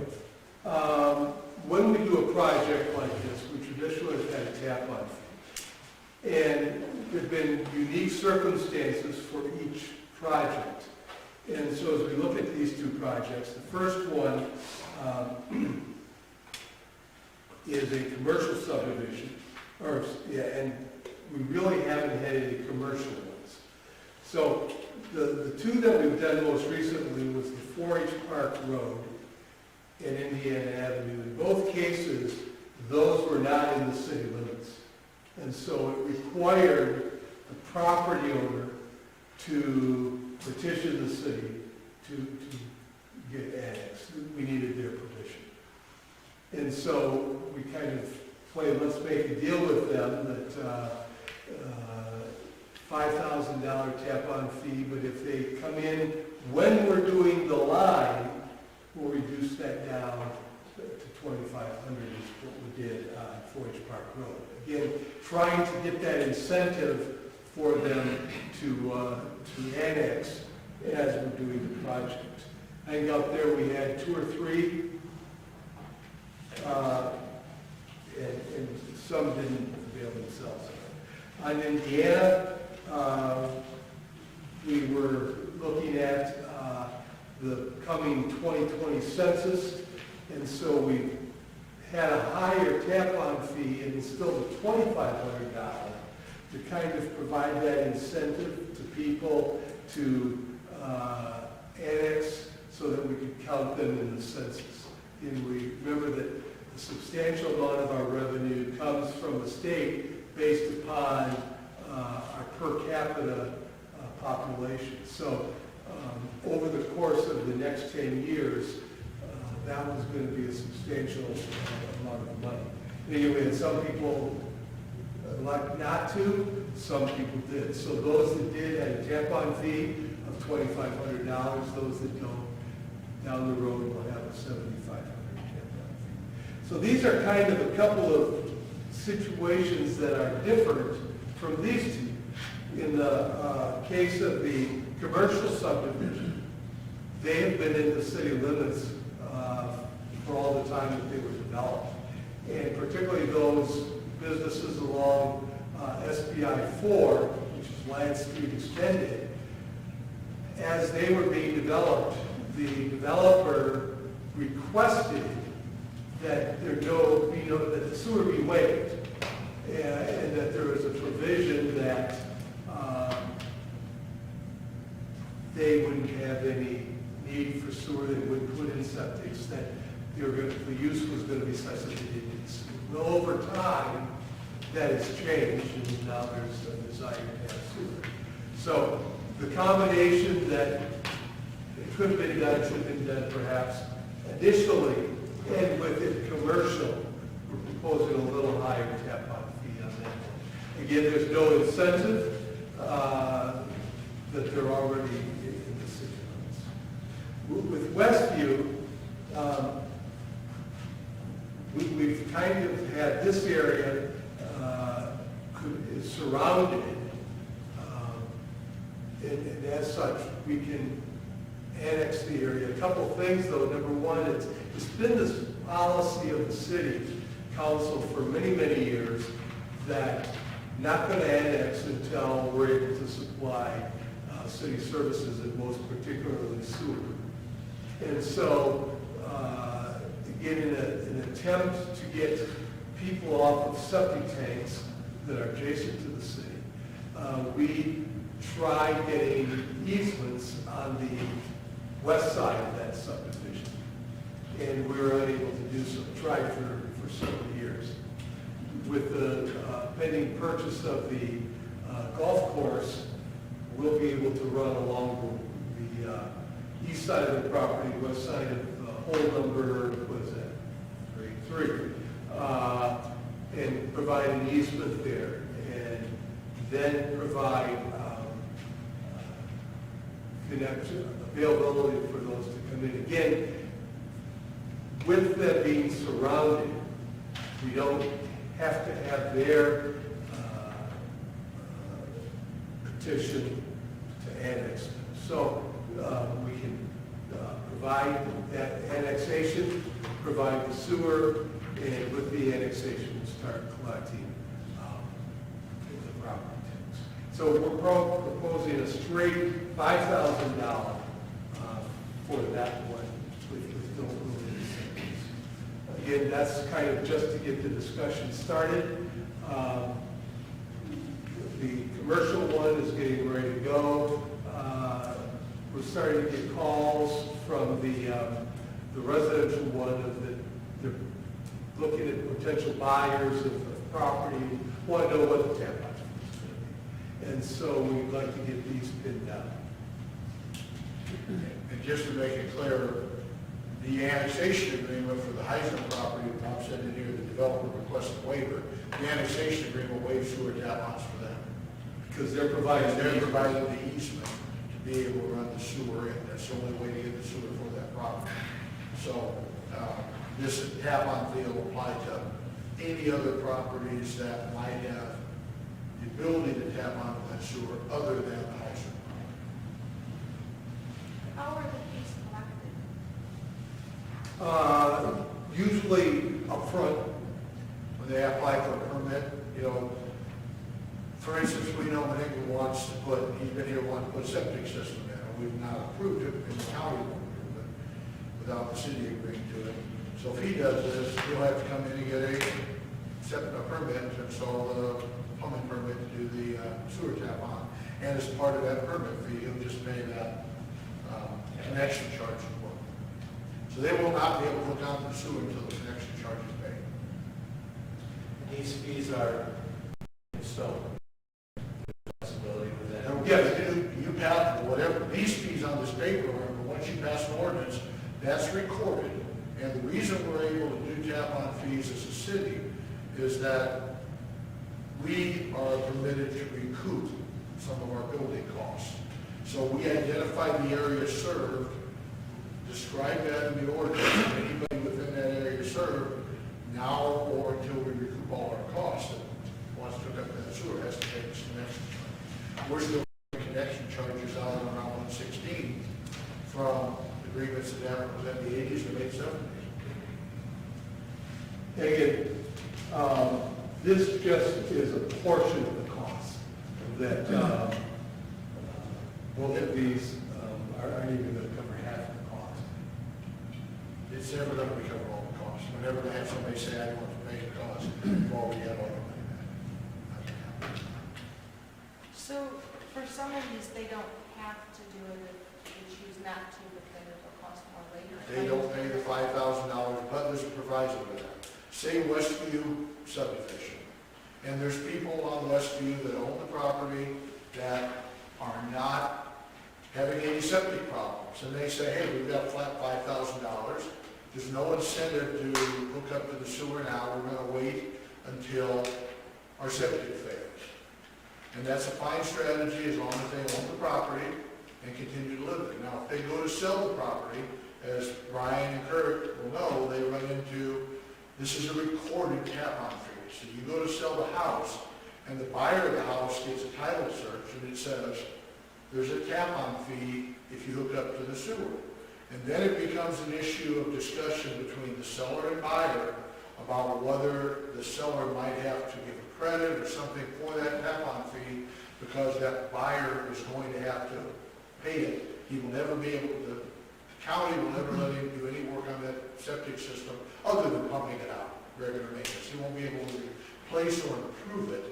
When we do a project like this, we traditionally have had a tap-on fee. And there have been unique circumstances for each project. And so as we look at these two projects, the first one is a commercial subdivision, and we really haven't had any commercial ones. So the two that we've done most recently was the 4-H Park Road and Indiana Avenue. In both cases, those were not in the city limits. And so it required the property owner to petition the city to get annexed. We needed their permission. And so we kind of played, let's make a deal with them that $5,000 tap-on fee, but if they come in when we're doing the line, we'll reduce that down to $2,500 is what we did on Forge Park Road. Again, trying to get that incentive for them to annex as we're doing the project. I think out there we had 2 or 3, and some didn't avail themselves. On Indiana, we were looking at the coming 2020 census, and so we had a higher tap-on fee and still the $2,500 to kind of provide that incentive to people to annex so that we could count them in the census. And we remember that a substantial amount of our revenue comes from the state based upon our per capita population. So over the course of the next 10 years, that was going to be a substantial amount of money. And again, we had some people like not to, some people did. So those that did had a tap-on fee of $2,500. Those that don't, down the road will have a $7,500 tap-on fee. So these are kind of a couple of situations that are different from these two. In the case of the commercial subdivision, they have been in the city limits for all the time that they were developed. And particularly those businesses along SBI 4, which is Land Street Extended, as they were being developed, the developer requested that that the sewer be waived, and that there was a provision that they wouldn't have any need for sewer, they wouldn't put in septics, that the use was going to be such that they didn't need sewer. Well, over time, that has changed, and now there's a desire to have sewer. So the combination that it could have been done, should have been done perhaps additionally, and with it commercial, we're proposing a little higher tap-on fee on that one. Again, there's no incentive that they're already in the city limits. With Westview, we've kind of had this area is surrounded, and as such, we can annex the area. A couple things though. Number one, it's been this policy of the city council for many, many years that not going to annex until we're able to supply city services, and most particularly sewer. And so, again, in an attempt to get people off of septic tanks that are adjacent to the city, we tried getting easements on the west side of that subdivision, and we were unable to do so. Tried for several years. With the pending purchase of the golf course, we'll be able to run along the east side of the property, west side of hole number, what is that? 3. And provide an easement there, and then provide availability for those to come in. Again, with them being surrounded, we don't have to have their petition to annex them. So we can provide that annexation, provide the sewer, and with the annexation, start collecting the property tax. So we're proposing a straight $5,000 for that one with no moving incentives. Again, that's kind of just to get the discussion started. The commercial one is getting ready to go. We're starting to get calls from the residential one of that they're looking at potential buyers of property, want to know what the tap-on fee is going to be. And so we'd like to get these pinned down. And just to make it clear, the annexation agreement for the Heisman property, Bob said in here, the developer requested waiver. The annexation agreement waives sewer tap-ons for them. Because they're providing. They're providing the easement to be able to run the sewer in. That's the only way to get the sewer for that property. So, this tap-on fee will apply to any other properties that might have the ability to tap onto that sewer other than the Heisman property. How are the fees collected? Usually upfront. When they apply for a permit, you know, for instance, we know Maninga wants to put, he's been here wanting to put a septic system in, and we've not approved it, and the county won't approve it without the city agreeing to it. So if he does this, he'll have to come in and get a permit to install the plumbing permit to do the sewer tap on. And as part of that permit fee, he'll just pay that connection charge as well. So they will not be able to hook onto the sewer until the connection charge is paid. These fees are so possibility with that. Yes, you pass whatever, these fees on this paper, but once you pass an ordinance, that's recorded. And the reason we're able to do tap-on fees as a city is that we are permitted to recoup some of our building costs. So we identify the area served, describe that in the ordinance, and anybody within that area served, now or until we recoup all our costs, that wants to hook up that sewer has to pay this connection charge. We're still paying connection charges out on around 116 from agreements that happened within the 80s or late 70s. Again, this just is a portion of the cost that, both of these aren't even going to cover half of the cost. It's never going to recover all the costs. Whenever they have somebody say, I want to pay the cost, we've already had all the money back. So for some of these, they don't have to do it if they choose not to, but then it'll cost more later. They don't pay the $5,000, but there's a proviso to that. Say Westview subdivision, and there's people on Westview that own the property that are not having any septic problems, and they say, hey, we've got flat $5,000. There's no incentive to hook up to the sewer now. We're going to wait until our septic fails. And that's a fine strategy as long as they own the property and continue to live there. Now, if they go to sell the property, as Brian and Kurt will know, they run into, this is a recorded tap-on fee. So you go to sell the house, and the buyer of the house gets a title search, and it says, there's a tap-on fee if you hook up to the sewer. And then it becomes an issue of discussion between the seller and buyer about whether the seller might have to give a credit or something for that tap-on fee because that buyer is going to have to pay it. He will never be able to, the county will never let him do any work on that septic system other than pumping it out, regular maintenance. He won't be able to replace or improve it,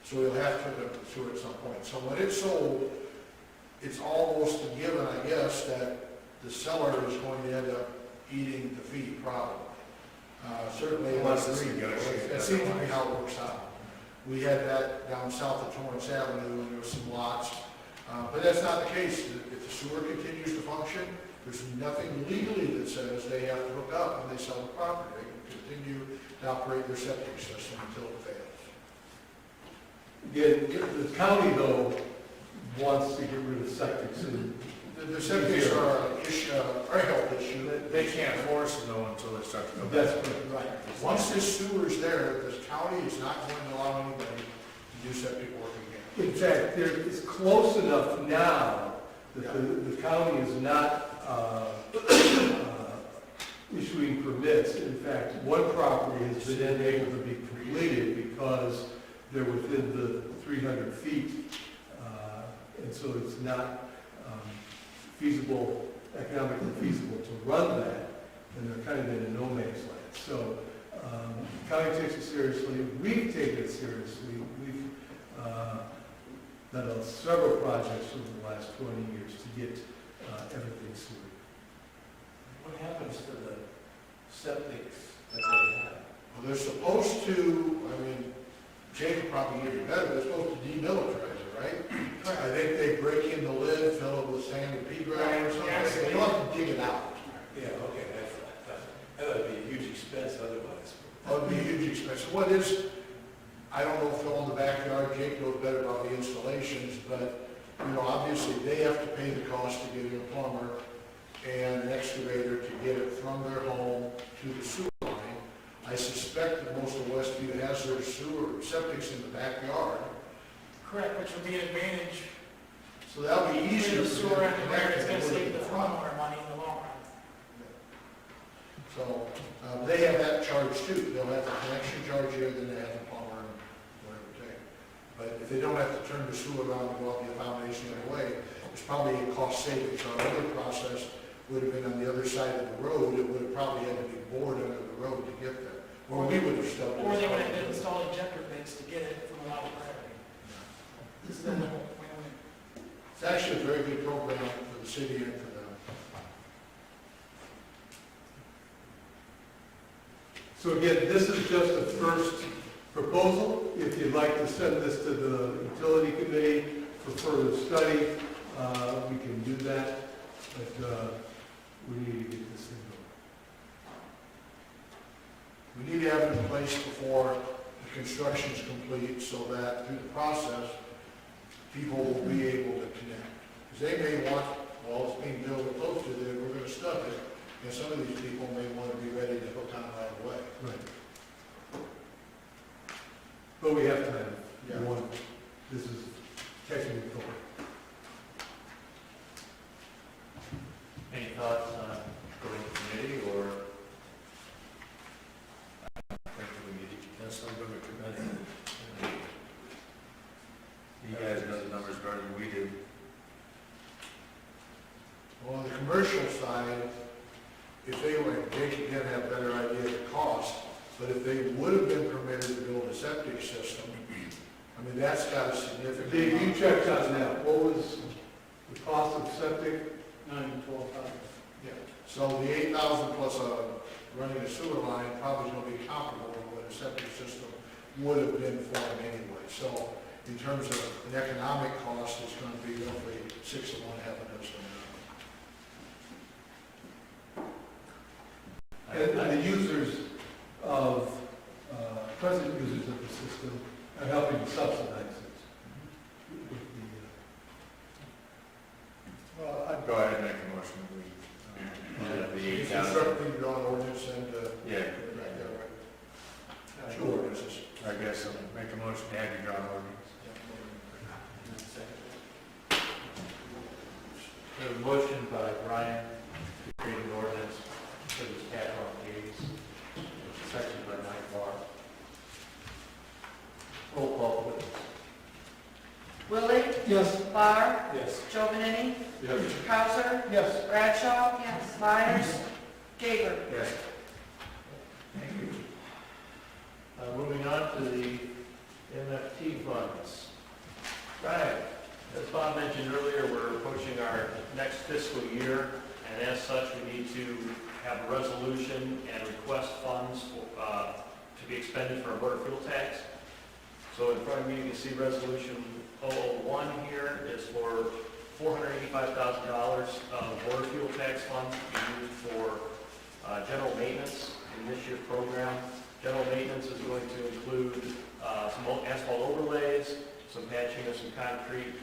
so he'll have to hook up the sewer at some point. So when it's sold, it's almost a given, I guess, that the seller is going to end up eating the fee probably. Certainly, Unless it's negotiated. that seems to be how it works out. We had that down south of Torrance Avenue, and there were some lots, but that's not the case. If the sewer continues to function, there's nothing legally that says they have to hook up when they sell the property. They can continue to operate their septic system until it fails. Again, the county though wants to get rid of septics and The septics are an issue, a health issue. They can't force it though until they start to go that's back. Right. Once this sewer's there, the county is not going to allow anybody to do septic work again. in fact, it's close enough now that the county is not issuing permits. In fact, one property has been unable to be completed because they're within the 300 feet. And so it's not feasible, economically feasible to run that, and they're kind of in a no man's land. So the county takes it seriously, we've taken it seriously. We've done several projects over the last 20 years to get everything sewered. What happens to the septics that they have? Well, they're supposed to, I mean, Jake will probably give you better, they're supposed to demilitarize it, right? I think they break in the lid, fill it with sand and pea gravel or something. They don't have to dig it out. Yeah, okay, that would be a huge expense otherwise. That would be a huge expense. What is, I don't know if they're on the backyard, Jake knows better about the installations, but, you know, obviously they have to pay the cost to get in a plumber and an excavator to get it from their home to the sewer line. I suspect that most of Westview has their sewer septics in the backyard, Correct, which would be an advantage. so that would be easier. The for sewer them and to where connect it's it gonna with save the the stormwater money in the long run. So, they have that charge too. They'll have the connection charge here, then they have the plumber and whatever it takes. But if they don't have to turn the sewer around and go up the foundation anyway, it's probably a cost savings. Our other process would have been on the other side of the road. It would have probably had to be bored under the road to get there. Or we would have stuck. Or they would have to install ejector bits to get it from a lot of gravity. This is the win-win. It's actually a very good program for the city and for them. So again, this is just a first proposal. If you'd like to send this to the utility committee for further study, we can do that, but we need to get this thing going. We need to have it in place before the construction's complete so that through the process, people will be able to connect. Because they may want, well, it's being built close to there, we're gonna stop it. And some of these people may want to be ready to hook on right away. Right. But we have to Yeah. have one, this is technical. Any thoughts on going to committee or? I think we need to. Yes, I'm going to committee. You guys know the numbers better than we do. Well, on the commercial side, if they were, Jake again have a better idea of the cost, but if they would have been permitted to build a septic system, I mean, that's got a significant. Dave, you checked on that. What was the cost of septic? 9 to 12,000. Yeah, so the 8,000 plus running a sewer line probably is going to be comparable to what a septic system would have been for them anyway. So in terms of an economic cost, it's going to be roughly 6 to 1, half a dozen. And the users of, present users of the system are helping subsidize it. With Well, I'd go ahead and make a motion. We, You the can 8,000. certainly draw an ordinance and, Yeah, right there, right? Two ordinances. I guess I'll make a motion to have you draw an ordinance. There's a motion by Brian to create an ordinance for this cat on gates, second by Mike Barr. Roll call, please. Willie? Yes. Barr? Yes. Jovinini? Yes. Crouser? Yes. Bradshaw? Yes. Myers? Gager? Yes. Thank you. Moving on to the MFT funds. Right, as Bob mentioned earlier, we're approaching our next fiscal year, and as such, we need to have a resolution and request funds to be expended for a motor fuel tax. So in front of me, you can see resolution 001 here is for $485,000 of motor fuel tax funds to be used for general maintenance in this year's program. General maintenance is going to include some asphalt overlays, some patching of some concrete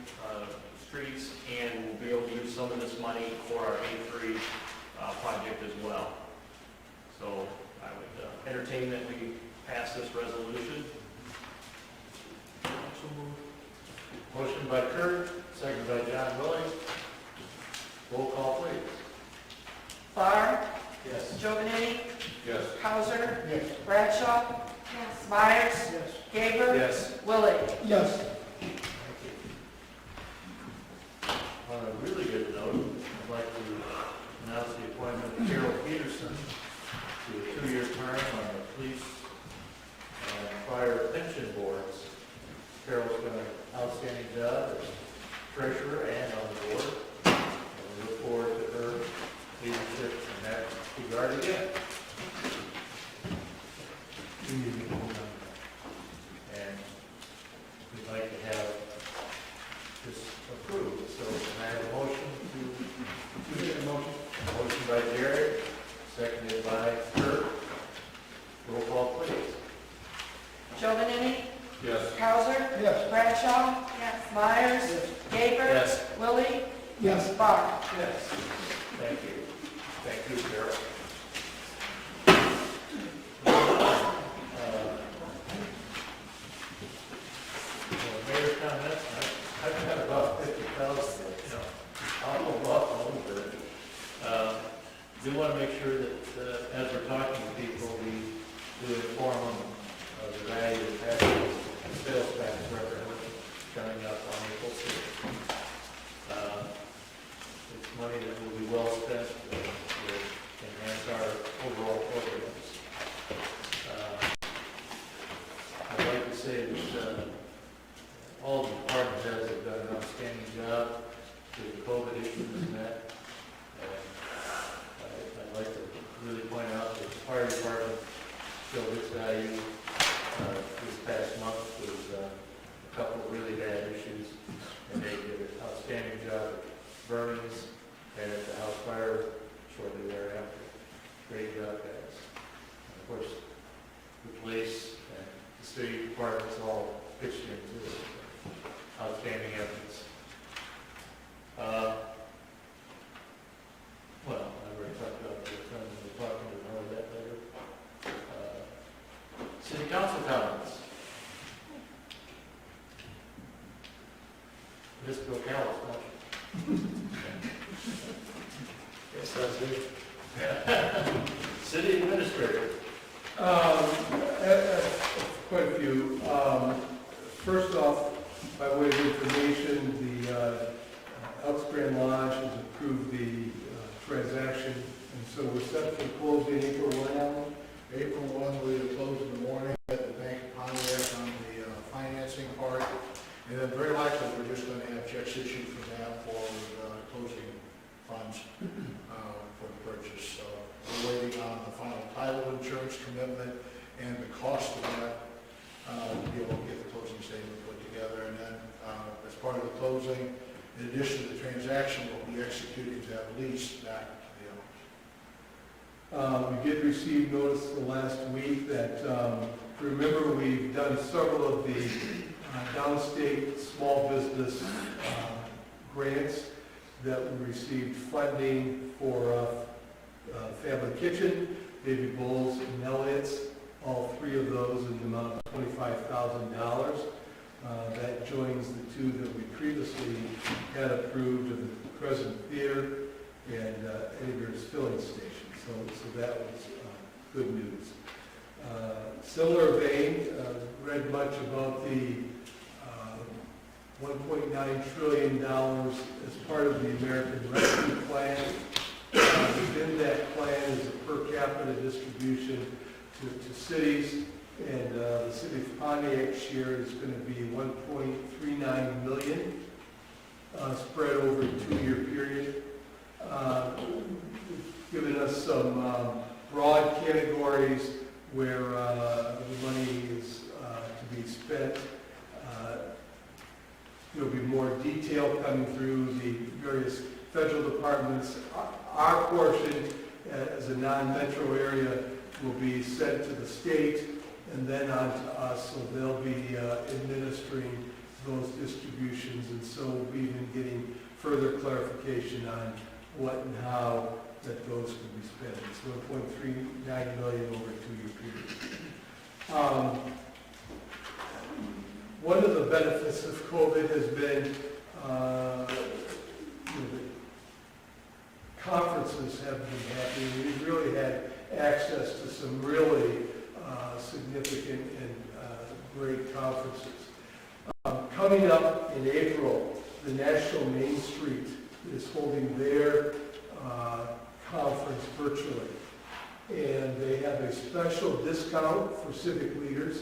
streets, and we'll be able to use some of this money for our A3 project as well. So I would entertain that we pass this resolution. Motion by Kurt, second by John Willie. Roll call, please. Barr? Yes. Jovinini? Yes. Crouser? Yes. Bradshaw? Yes. Myers? Yes. Gager? Yes. Willie? Yes. On a really good note, I'd like to announce the appointment of Carol Peterson to a 2-year term on the police and fire pension boards. Carol's done an outstanding job as treasurer and on the board. And we look forward to her leadership in that regard again. We need to hold on. And we'd like to have by Kurt. Roll call, please. Joe Yes. Cowser, Yes. Bradshaw, Myers, Gabriel, Yes. Willie, Yes. Barr. Yes. Thank you. Thank you, Carol. Mayor's comments, I've got about 50,000, I'll hold off a little bit. Do want to make sure that, as we're talking to people, we do inform them of the value of taxes, sales tax referendum coming up on April 6th. It's money that will be well spent to enhance our overall programs. I'd like to say that all the department heads have done an outstanding job with the COVID issues and that. I'd like to really point out that the fire department showed its value this past month with a couple of really bad issues, and they did an outstanding job at Burns and at the house fire shortly thereafter. Great job, guys. And of course, the police and the city departments all pitched in too. Outstanding efforts. Well, I already talked about the time we're talking about that later. City council comments. Mr. O'Callaghan's not. Yes, that's it. City administrator. Quite a few. First off, by way of information, the Elks Grand Lodge has approved the transaction, and so we're set for closing April 1 now. April 1, we close in the morning at the Bank of Pontiac on the financing part. And then very likely, we're just going to have checks issued for that for closing funds for the purchase. So we're waiting on the final title insurance commitment and the cost of that to be able to get the closing statement put together. And then as part of the closing, in addition to the transaction, we'll be executing that lease back to the owners. We did receive notice the last week that, remember, we've done several of the downstate small business grants that we received funding for Family Kitchen, Baby Bowls, and Elliott's, all three of those in the amount of $25,000. That joins the two that we previously had approved of the Crescent Theater and Edgar's Filling Station. So that was good news. Similar vein, read much about the $1.9 trillion as part of the American Rescue Plan. Within that plan is a per capita distribution to cities, and the city of Pontiac share is going to be $1.39 million spread over a 2-year period. Given us some broad categories where the money is to be spent. There'll be more detail coming through the various federal departments. Our portion as a non-metro area will be sent to the state and then on to us, so they'll be administering those distributions, and so we'll be even getting further clarification on what and how that those can be spent. It's $1.39 million over a 2-year period. One of the benefits of COVID has been the conferences have been happening. We've really had access to some really significant and great conferences. Coming up in April, the National Main Street is holding their conference virtually. And they have a special discount for civic leaders,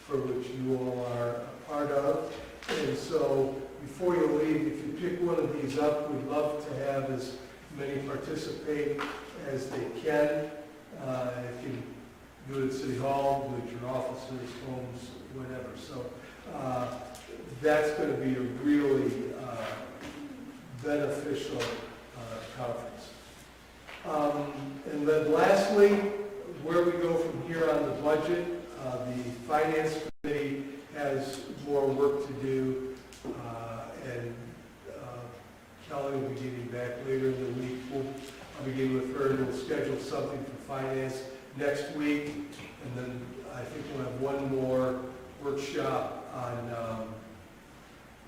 for which you all are a part of. And so before you leave, if you pick one of these up, we'd love to have as many participate as they can. If you do it at City Hall, do it at your offices, homes, whatever. So that's going to be a really beneficial conference. And then lastly, budget. The finance committee has more work to do, and Kelly will be getting back later in the week. I'll be getting with her and we'll schedule something for finance next week. And then I think we'll have one more workshop on,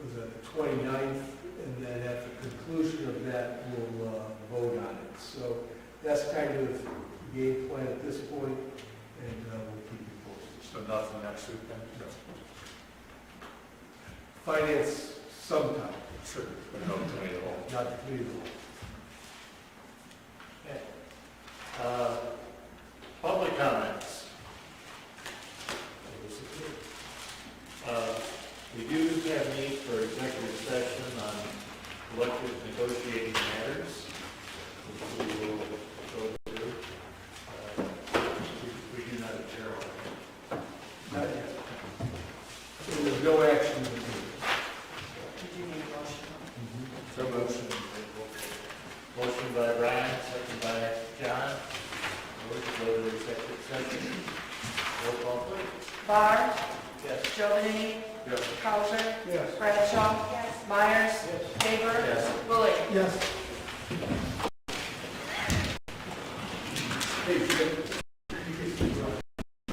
was it the 29th? And then at the conclusion of that, we'll vote on it. So that's kind of the game plan at this point, and we'll keep you posted. So nothing next week then? Finance sometime, Sure. But no committee at all. not the committee of the whole. Okay. Public comments. We do have need for executive session on collective negotiating matters, which we will go through. We do not adjourn. Not yet. So there's no action to be taken. Did you need a motion? So motion. Motion by Brian, second by John. We'll go to executive session. Roll call, please. Barr, Yes. Giovanni, Yes. Croucher, Yes. Bradshaw, Myers, Tabor, Yes. Willie. Yes.